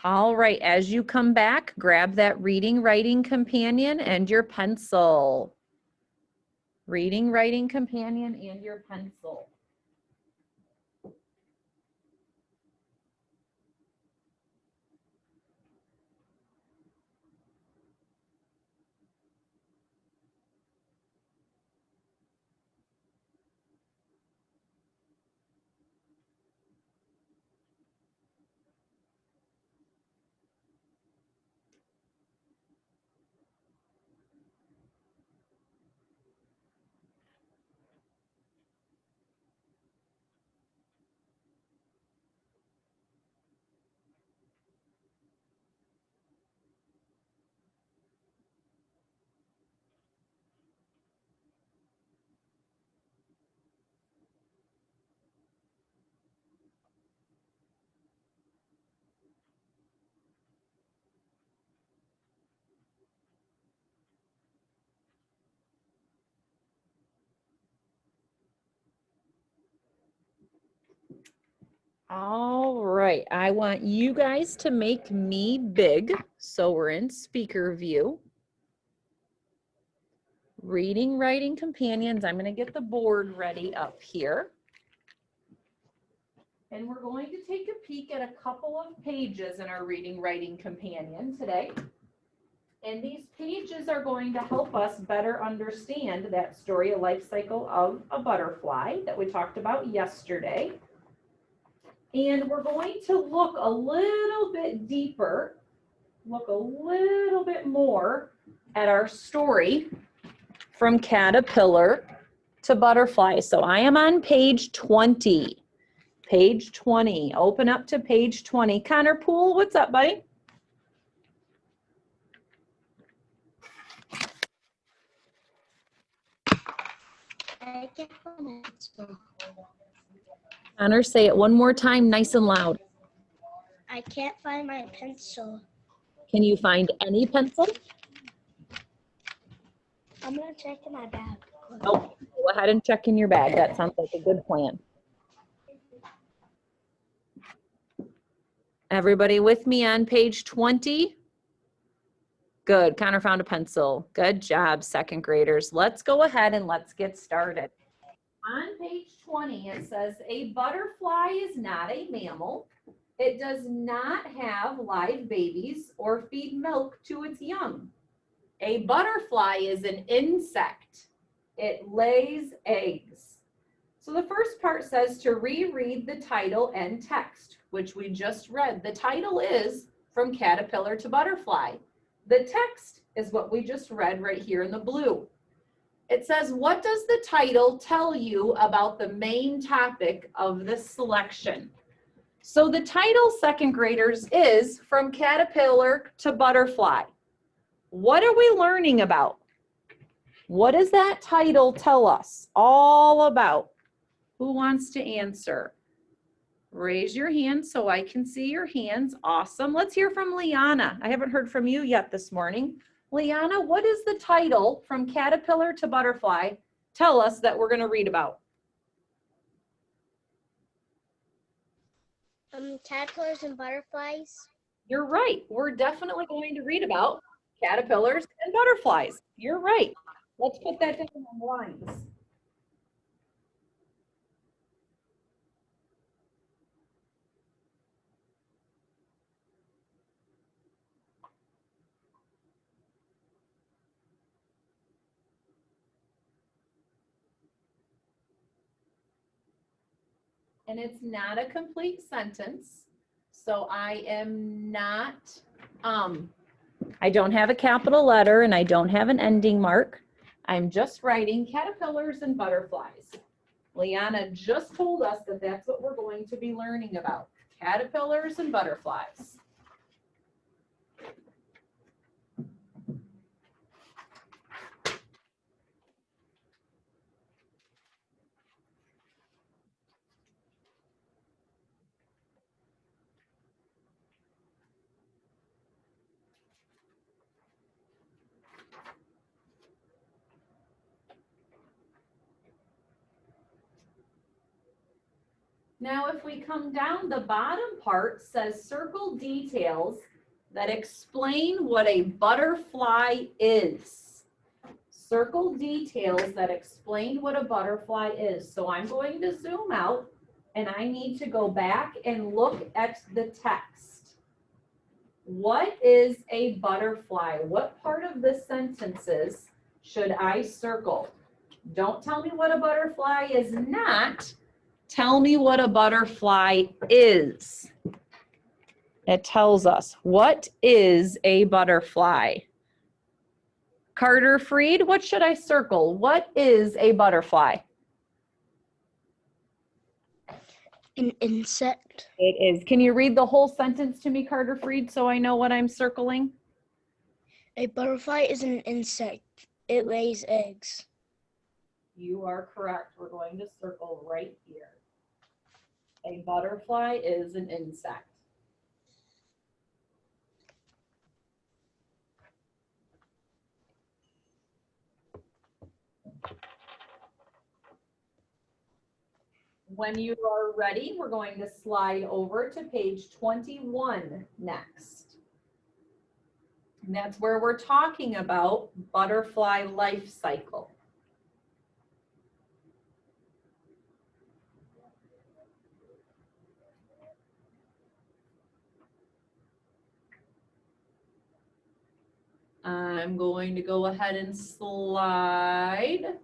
All right, as you come back, grab that reading, writing companion and your pencil. Reading, writing companion and your pencil. All right, I want you guys to make me big. So we're in speaker view. Reading, writing companions. I'm going to get the board ready up here. And we're going to take a peek at a couple of pages in our reading, writing companion today. And these pages are going to help us better understand that story, a life cycle of a butterfly that we talked about yesterday. And we're going to look a little bit deeper, look a little bit more at our story from caterpillar to butterfly. So I am on page 20. Page 20. Open up to page 20. Connor Poole, what's up, buddy? I can't find it. Connor, say it one more time, nice and loud. I can't find my pencil. Can you find any pencil? I'm gonna check in my bag. Oh, go ahead and check in your bag. That sounds like a good plan. Everybody with me on page 20? Good. Connor found a pencil. Good job, second graders. Let's go ahead and let's get started. On page 20, it says a butterfly is not a mammal. It does not have live babies or feed milk to its young. A butterfly is an insect. It lays eggs. So the first part says to reread the title and text, which we just read. The title is From Caterpillar to Butterfly. The text is what we just read right here in the blue. It says, what does the title tell you about the main topic of this selection? So the title, second graders, is From Caterpillar to Butterfly. What are we learning about? What does that title tell us all about? Who wants to answer? Raise your hand so I can see your hands. Awesome. Let's hear from Liana. I haven't heard from you yet this morning. Liana, what is the title From Caterpillar to Butterfly tell us that we're going to read about? Caterpillars and butterflies. You're right. We're definitely going to read about caterpillars and butterflies. You're right. Let's put that down on lines. And it's not a complete sentence. So I am not, I don't have a capital letter and I don't have an ending mark. I'm just writing caterpillars and butterflies. Liana just told us that that's what we're going to be learning about, caterpillars and butterflies. Now, if we come down, the bottom part says circle details that explain what a butterfly is. Circle details that explain what a butterfly is. So I'm going to zoom out and I need to go back and look at the text. What is a butterfly? What part of the sentences should I circle? Don't tell me what a butterfly is not. Tell me what a butterfly is. It tells us, what is a butterfly? Carter Freed, what should I circle? What is a butterfly? An insect. It is. Can you read the whole sentence to me, Carter Freed, so I know what I'm circling? A butterfly is an insect. It lays eggs. You are correct. We're going to circle right here. A butterfly is an insect. When you are ready, we're going to slide over to page 21 next. And that's where we're talking about butterfly life cycle. I'm going to go ahead and slide.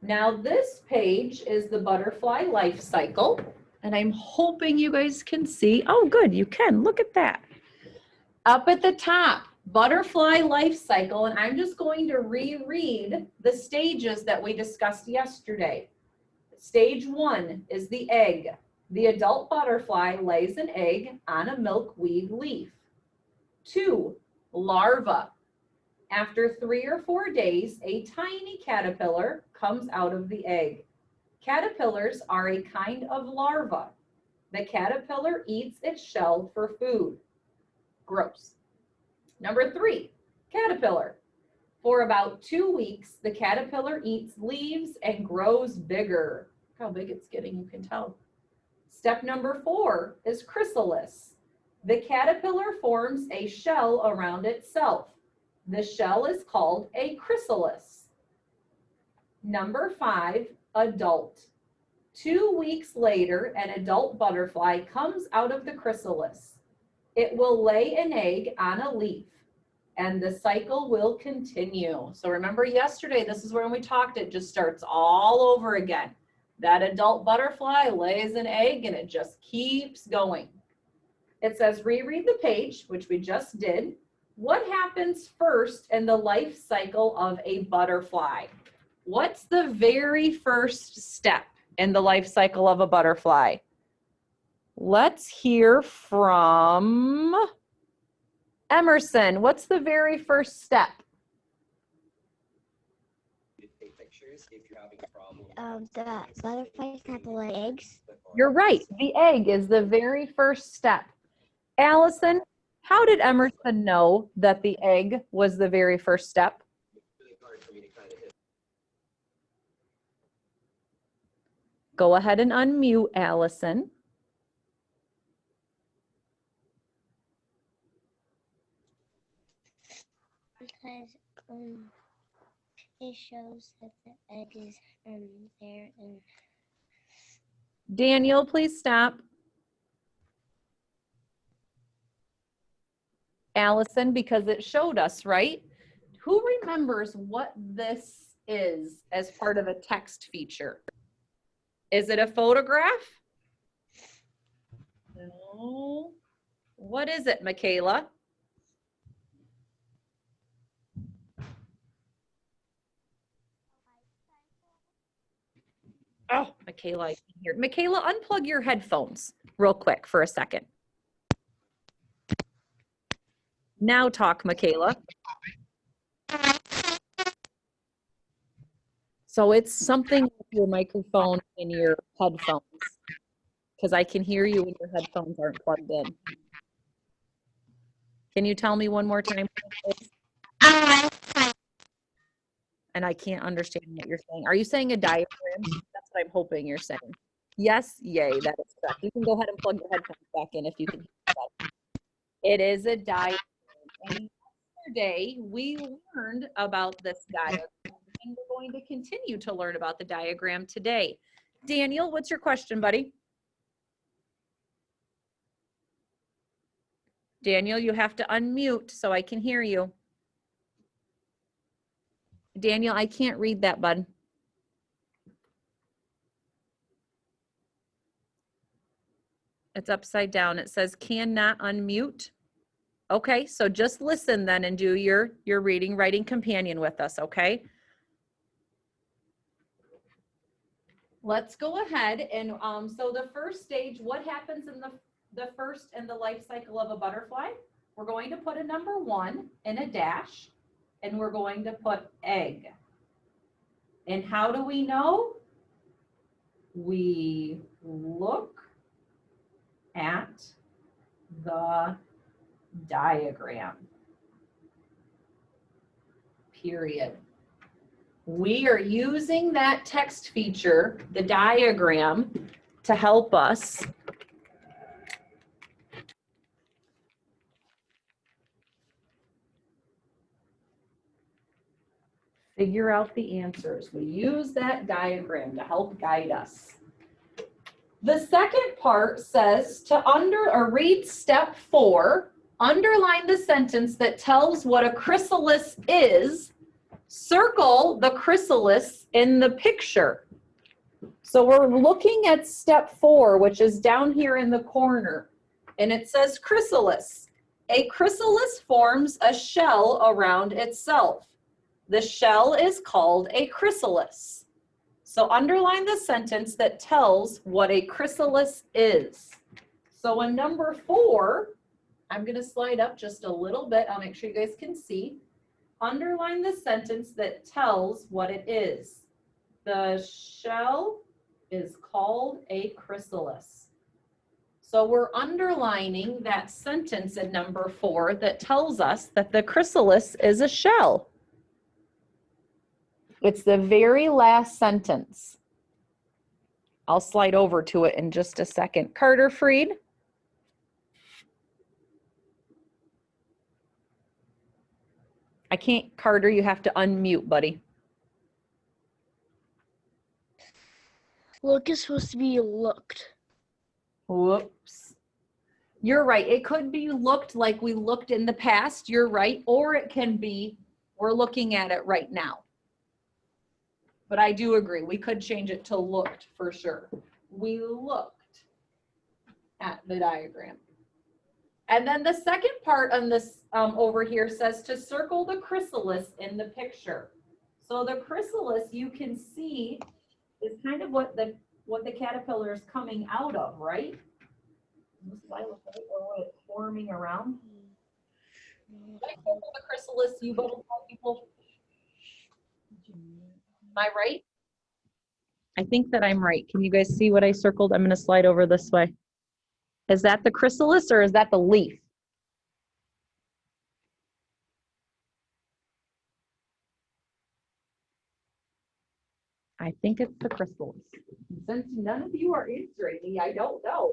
Now this page is the butterfly life cycle, and I'm hoping you guys can see. Oh, good, you can. Look at that. Up at the top, butterfly life cycle, and I'm just going to reread the stages that we discussed yesterday. Stage 1 is the egg. The adult butterfly lays an egg on a milkweed leaf. 2, larva. After 3 or 4 days, a tiny caterpillar comes out of the egg. Caterpillars are a kind of larva. The caterpillar eats its shell for food. Gross. Number 3, caterpillar. For about 2 weeks, the caterpillar eats leaves and grows bigger. Look how big it's getting, you can tell. Step number 4 is chrysalis. The caterpillar forms a shell around itself. The shell is called a chrysalis. Number 5, adult. 2 weeks later, an adult butterfly comes out of the chrysalis. It will lay an egg on a leaf, and the cycle will continue. So remember yesterday, this is when we talked, it just starts all over again. That adult butterfly lays an egg and it just keeps going. It says reread the page, which we just did. What happens first in the life cycle of a butterfly? What's the very first step in the life cycle of a butterfly? Let's hear from Emerson. What's the very first step? The butterflies have to lay eggs. You're right. The egg is the very first step. Allison, how did Emerson know that the egg was the very first step? Go ahead and unmute Allison. Because it shows that the egg is there and Daniel, please stop. Allison, because it showed us, right? Who remembers what this is as part of a text feature? Is it a photograph? No. What is it, Michaela? Oh, Michaela, I can hear. Michaela, unplug your headphones real quick for a second. Now talk, Michaela. So it's something with your microphone and your headphones, because I can hear you when your headphones aren't plugged in. Can you tell me one more time, please? And I can't understand what you're saying. Are you saying a diagram? That's what I'm hoping you're saying. Yes, yay, that is correct. You can go ahead and plug your headphones back in if you can hear that. It is a diagram. And yesterday, we learned about this diagram, and we're going to continue to learn about the diagram today. Daniel, what's your question, buddy? Daniel, you have to unmute so I can hear you. Daniel, I can't read that, bud. It's upside down. It says cannot unmute. Okay, so just listen then and do your reading, writing companion with us, okay? Let's go ahead and, so the first stage, what happens in the first in the life cycle of a butterfly? We're going to put a number 1 in a dash, and we're going to put egg. And how do we know? We look at the diagram. Period. We are using that text feature, the diagram, to help us figure out the answers. We use that diagram to help guide us. The second part says to read step 4, underline the sentence that tells what a chrysalis is, circle the chrysalis in the picture. So we're looking at step 4, which is down here in the corner, and it says chrysalis. A chrysalis forms a shell around itself. The shell is called a chrysalis. So underline the sentence that tells what a chrysalis is. So in number 4, I'm going to slide up just a little bit. I'll make sure you guys can see. Underline the sentence that tells what it is. The shell is called a chrysalis. So we're underlining that sentence in number 4 that tells us that the chrysalis is a shell. It's the very last sentence. I'll slide over to it in just a second. Carter Freed. I can't, Carter, you have to unmute, buddy. Look is supposed to be looked. Whoops. You're right. It could be looked like we looked in the past. You're right. Or it can be, we're looking at it right now. But I do agree. We could change it to looked for sure. We looked at the diagram. And then the second part on this over here says to circle the chrysalis in the picture. So the chrysalis you can see is kind of what the caterpillar is coming out of, right? This xylophone, or what it's forming around. Did I circle the chrysalis, you butterfly people? Am I right? I think that I'm right. Can you guys see what I circled? I'm going to slide over this way. Is that the chrysalis or is that the leaf? I think it's the chrysalis. Since none of you are answering me, I don't know.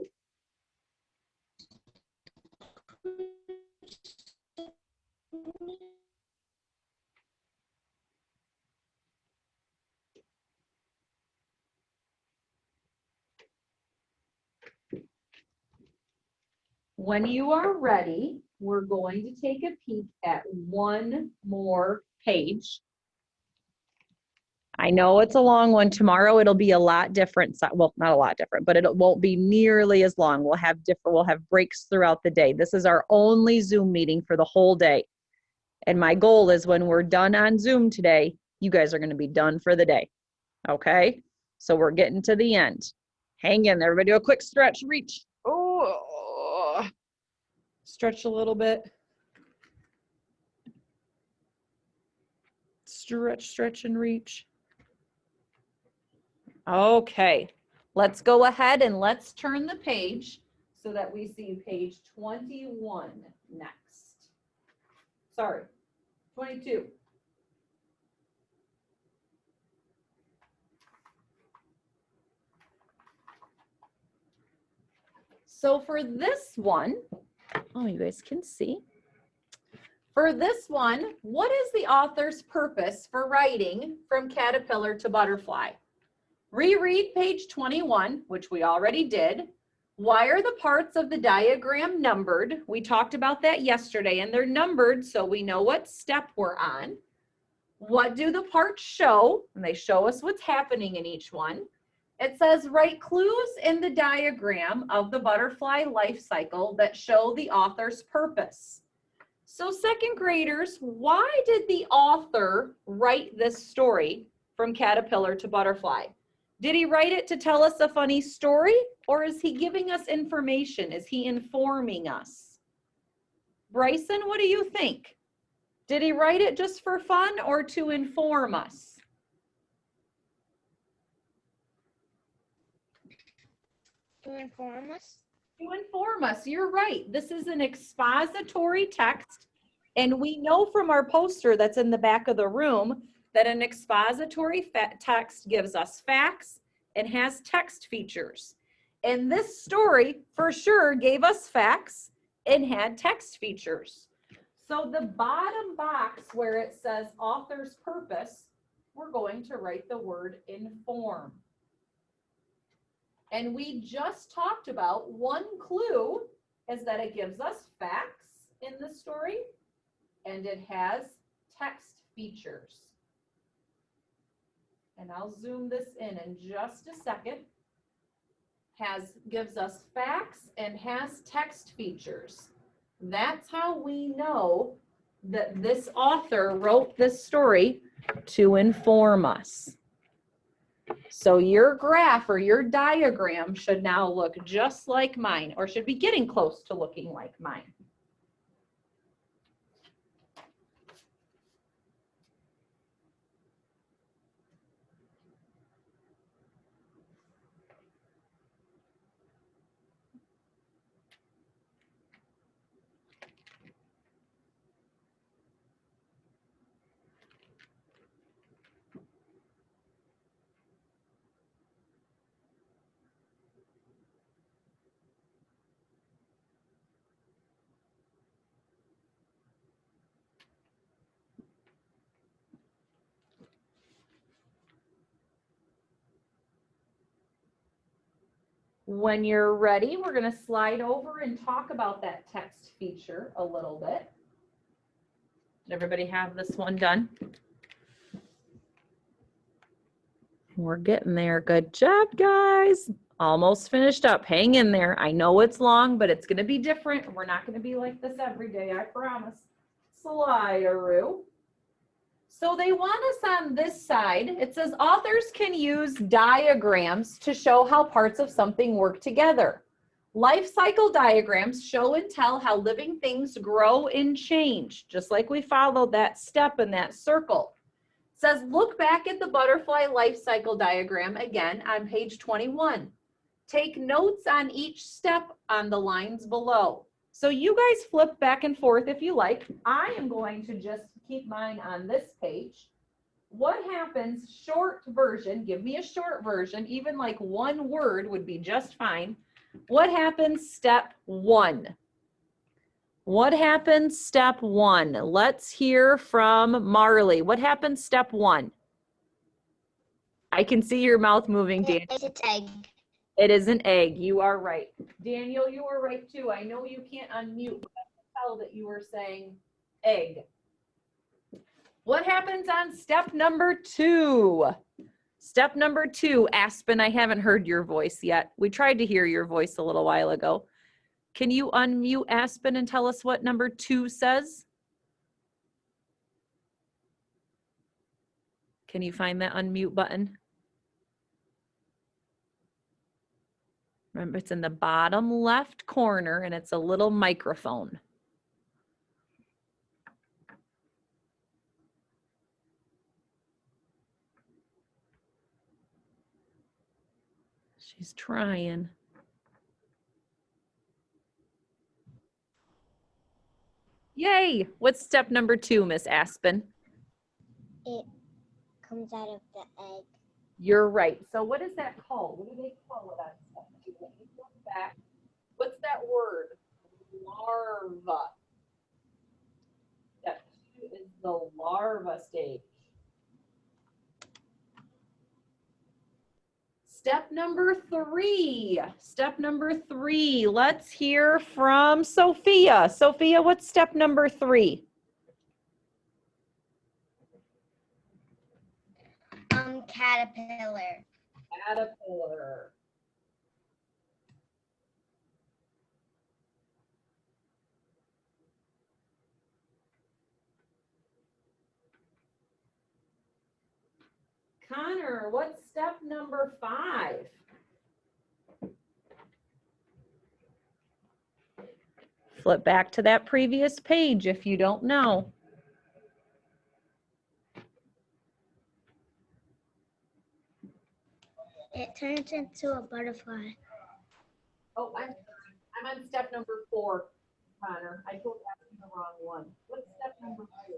When you are ready, we're going to take a peek at one more page. I know it's a long one. Tomorrow it'll be a lot different. Well, not a lot different, but it won't be nearly as long. We'll have breaks throughout the day. This is our only Zoom meeting for the whole day. And my goal is when we're done on Zoom today, you guys are going to be done for the day. Okay? So we're getting to the end. Hang in there. Everybody do a quick stretch, reach. Oh, stretch a little bit. Stretch, stretch, and reach. Okay, let's go ahead and let's turn the page so that we see page 21 next. Sorry, 22. So for this one, oh, you guys can see. For this one, what is the author's purpose for writing from caterpillar to butterfly? Reread page 21, which we already did. Why are the parts of the diagram numbered? We talked about that yesterday, and they're numbered so we know what step we're on. What do the parts show? And they show us what's happening in each one. It says, write clues in the diagram of the butterfly life cycle that show the author's purpose. So second graders, why did the author write this story from caterpillar to butterfly? Did he write it to tell us a funny story, or is he giving us information? Is he informing us? Bryson, what do you think? Did he write it just for fun or to inform us? To inform us. To inform us, you're right. This is an expository text, and we know from our poster that's in the back of the room that an expository text gives us facts and has text features. And this story for sure gave us facts and had text features. So the bottom box where it says author's purpose, we're going to write the word inform. And we just talked about one clue is that it gives us facts in the story and it has text features. And I'll zoom this in just a second. Gives us facts and has text features. That's how we know that this author wrote this story to inform us. So your graph or your diagram should now look just like mine, or should be getting close to looking like mine. When you're ready, we're going to slide over and talk about that text feature a little bit. Did everybody have this one done? We're getting there. Good job, guys. Almost finished up. Hang in there. I know it's long, but it's going to be different. We're not going to be like this every day, I promise. Slideroo. So they want us on this side. It says authors can use diagrams to show how parts of something work together. Life cycle diagrams show and tell how living things grow and change, just like we followed that step in that circle. It says look back at the butterfly life cycle diagram again on page 21. Take notes on each step on the lines below. So you guys flip back and forth if you like. I am going to just keep mine on this page. What happens, short version, give me a short version, even like one word would be just fine. What happens step 1? What happens step 1? Let's hear from Marley. What happens step 1? I can see your mouth moving, Dan. It's an egg. It is an egg. You are right. Daniel, you were right too. I know you can't unmute, but I can tell that you were saying egg. What happens on step number 2? Step number 2, Aspen, I haven't heard your voice yet. We tried to hear your voice a little while ago. Can you unmute Aspen and tell us what number 2 says? Can you find that unmute button? Remember, it's in the bottom left corner and it's a little microphone. She's trying. Yay! What's step number 2, Miss Aspen? It comes out of the egg. You're right. So what is that called? What do they call it on step 2? Let me look back. What's that word? Larva. Step 2 is the larva stage. Step number 3. Step number 3. Let's hear from Sophia. Sophia, what's step number 3? Caterpillar. Caterpillar. Connor, what's step number 5? Flip back to that previous page if you don't know. It turns into a butterfly. Oh, I'm on step number 4, Connor. I told you the wrong one. What's step number 4?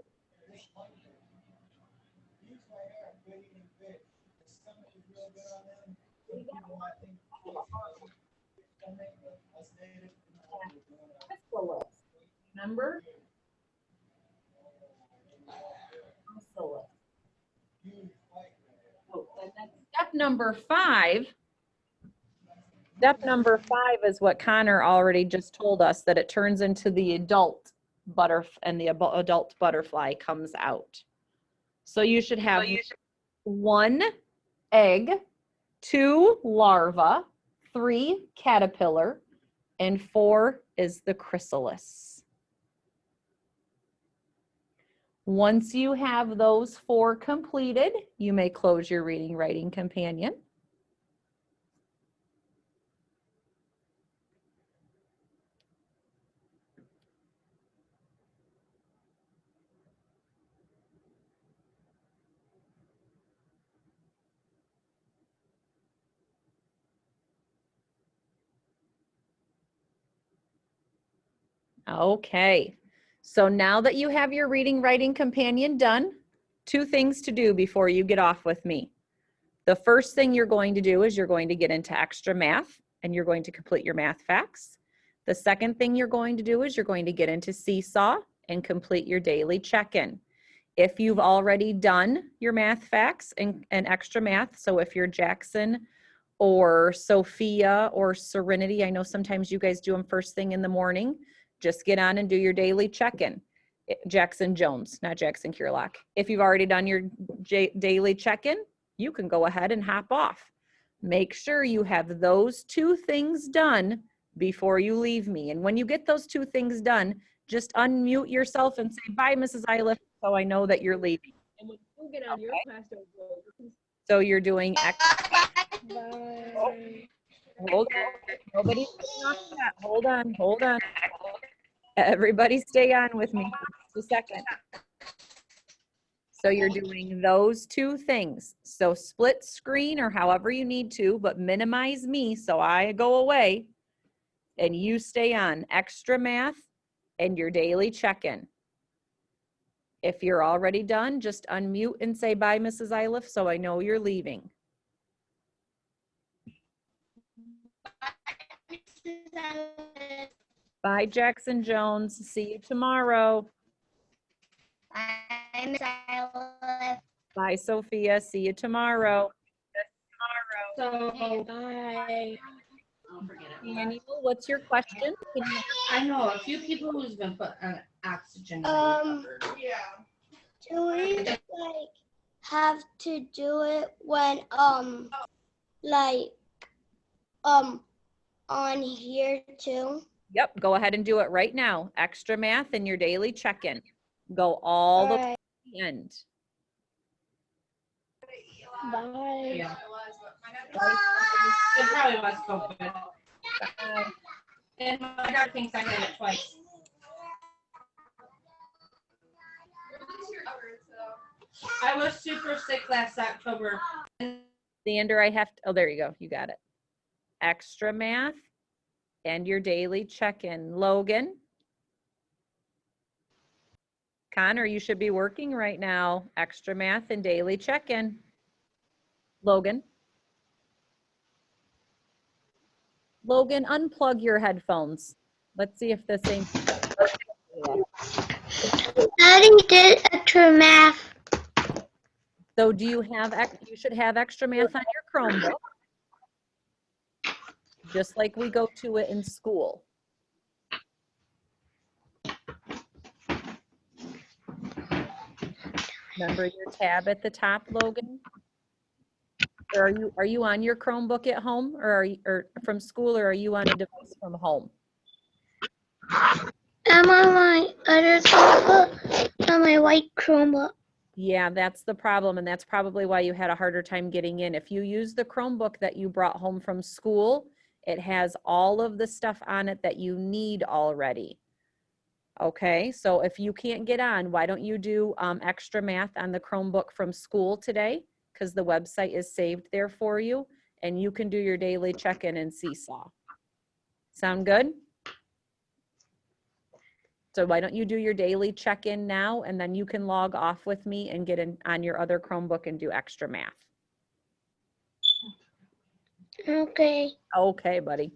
Chrysalis. Remember? Chrysalis. Oh, and then step number 5. Step number 5 is what Connor already just told us, that it turns into the adult butterfly and the adult butterfly comes out. So you should have 1 egg, 2 larva, 3 caterpillar, and 4 is the chrysalis. Once you have those 4 completed, you may close your reading writing companion. Okay, so now that you have your reading writing companion done, 2 things to do before you get off with me. The first thing you're going to do is you're going to get into extra math and you're going to complete your math facts. The second thing you're going to do is you're going to get into Seesaw and complete your daily check-in. If you've already done your math facts and extra math, so if you're Jackson or Sophia or Serenity. I know sometimes you guys do them first thing in the morning. Just get on and do your daily check-in. Jackson Jones, not Jackson Curlock. If you've already done your daily check-in, you can go ahead and hop off. Make sure you have those 2 things done before you leave me. And when you get those 2 things done, just unmute yourself and say, bye, Mrs. Eiliff, so I know that you're leaving. And when you get on your class, so you're doing Bye. Hold on. Nobody's getting off yet. Hold on. Hold on. Everybody stay on with me for just a second. So you're doing those 2 things. So split screen or however you need to, but minimize me so I go away and you stay on extra math and your daily check-in. If you're already done, just unmute and say bye, Mrs. Eiliff, so I know you're leaving. Bye, Jackson Jones. See you tomorrow. Bye, Miss Eiliff. Bye, Sophia. See you tomorrow. Bye. Daniel, what's your question? Can you- I know a few people who's been put on oxygen. Yeah. Do we like have to do it when like on here too? Yep, go ahead and do it right now. Extra math and your daily check-in. Go all the way Alright. to the end. Bye. Yeah. It probably was COVID. And my daughter thinks I did it twice. I was super sick last October. Xander, I have to, oh, there you go. You got it. Extra math and your daily check-in. Logan. Connor, you should be working right now. Extra math and daily check-in. Logan. Logan, unplug your headphones. Let's see if the same. Daddy did extra math. So do you have, you should have extra math on your Chromebook. Just like we go to it in school. Remember your tab at the top, Logan? Or are you on your Chromebook at home or from school, or are you on a device from home? I'm on my other Chromebook, on my white Chromebook. Yeah, that's the problem, and that's probably why you had a harder time getting in. If you use the Chromebook that you brought home from school, it has all of the stuff on it that you need already. Okay, so if you can't get on, why don't you do extra math on the Chromebook from school today? Because the website is saved there for you, and you can do your daily check-in in Seesaw. Sound good? So why don't you do your daily check-in now, and then you can log off with me and get in on your other Chromebook and do extra math. Okay. Okay, buddy.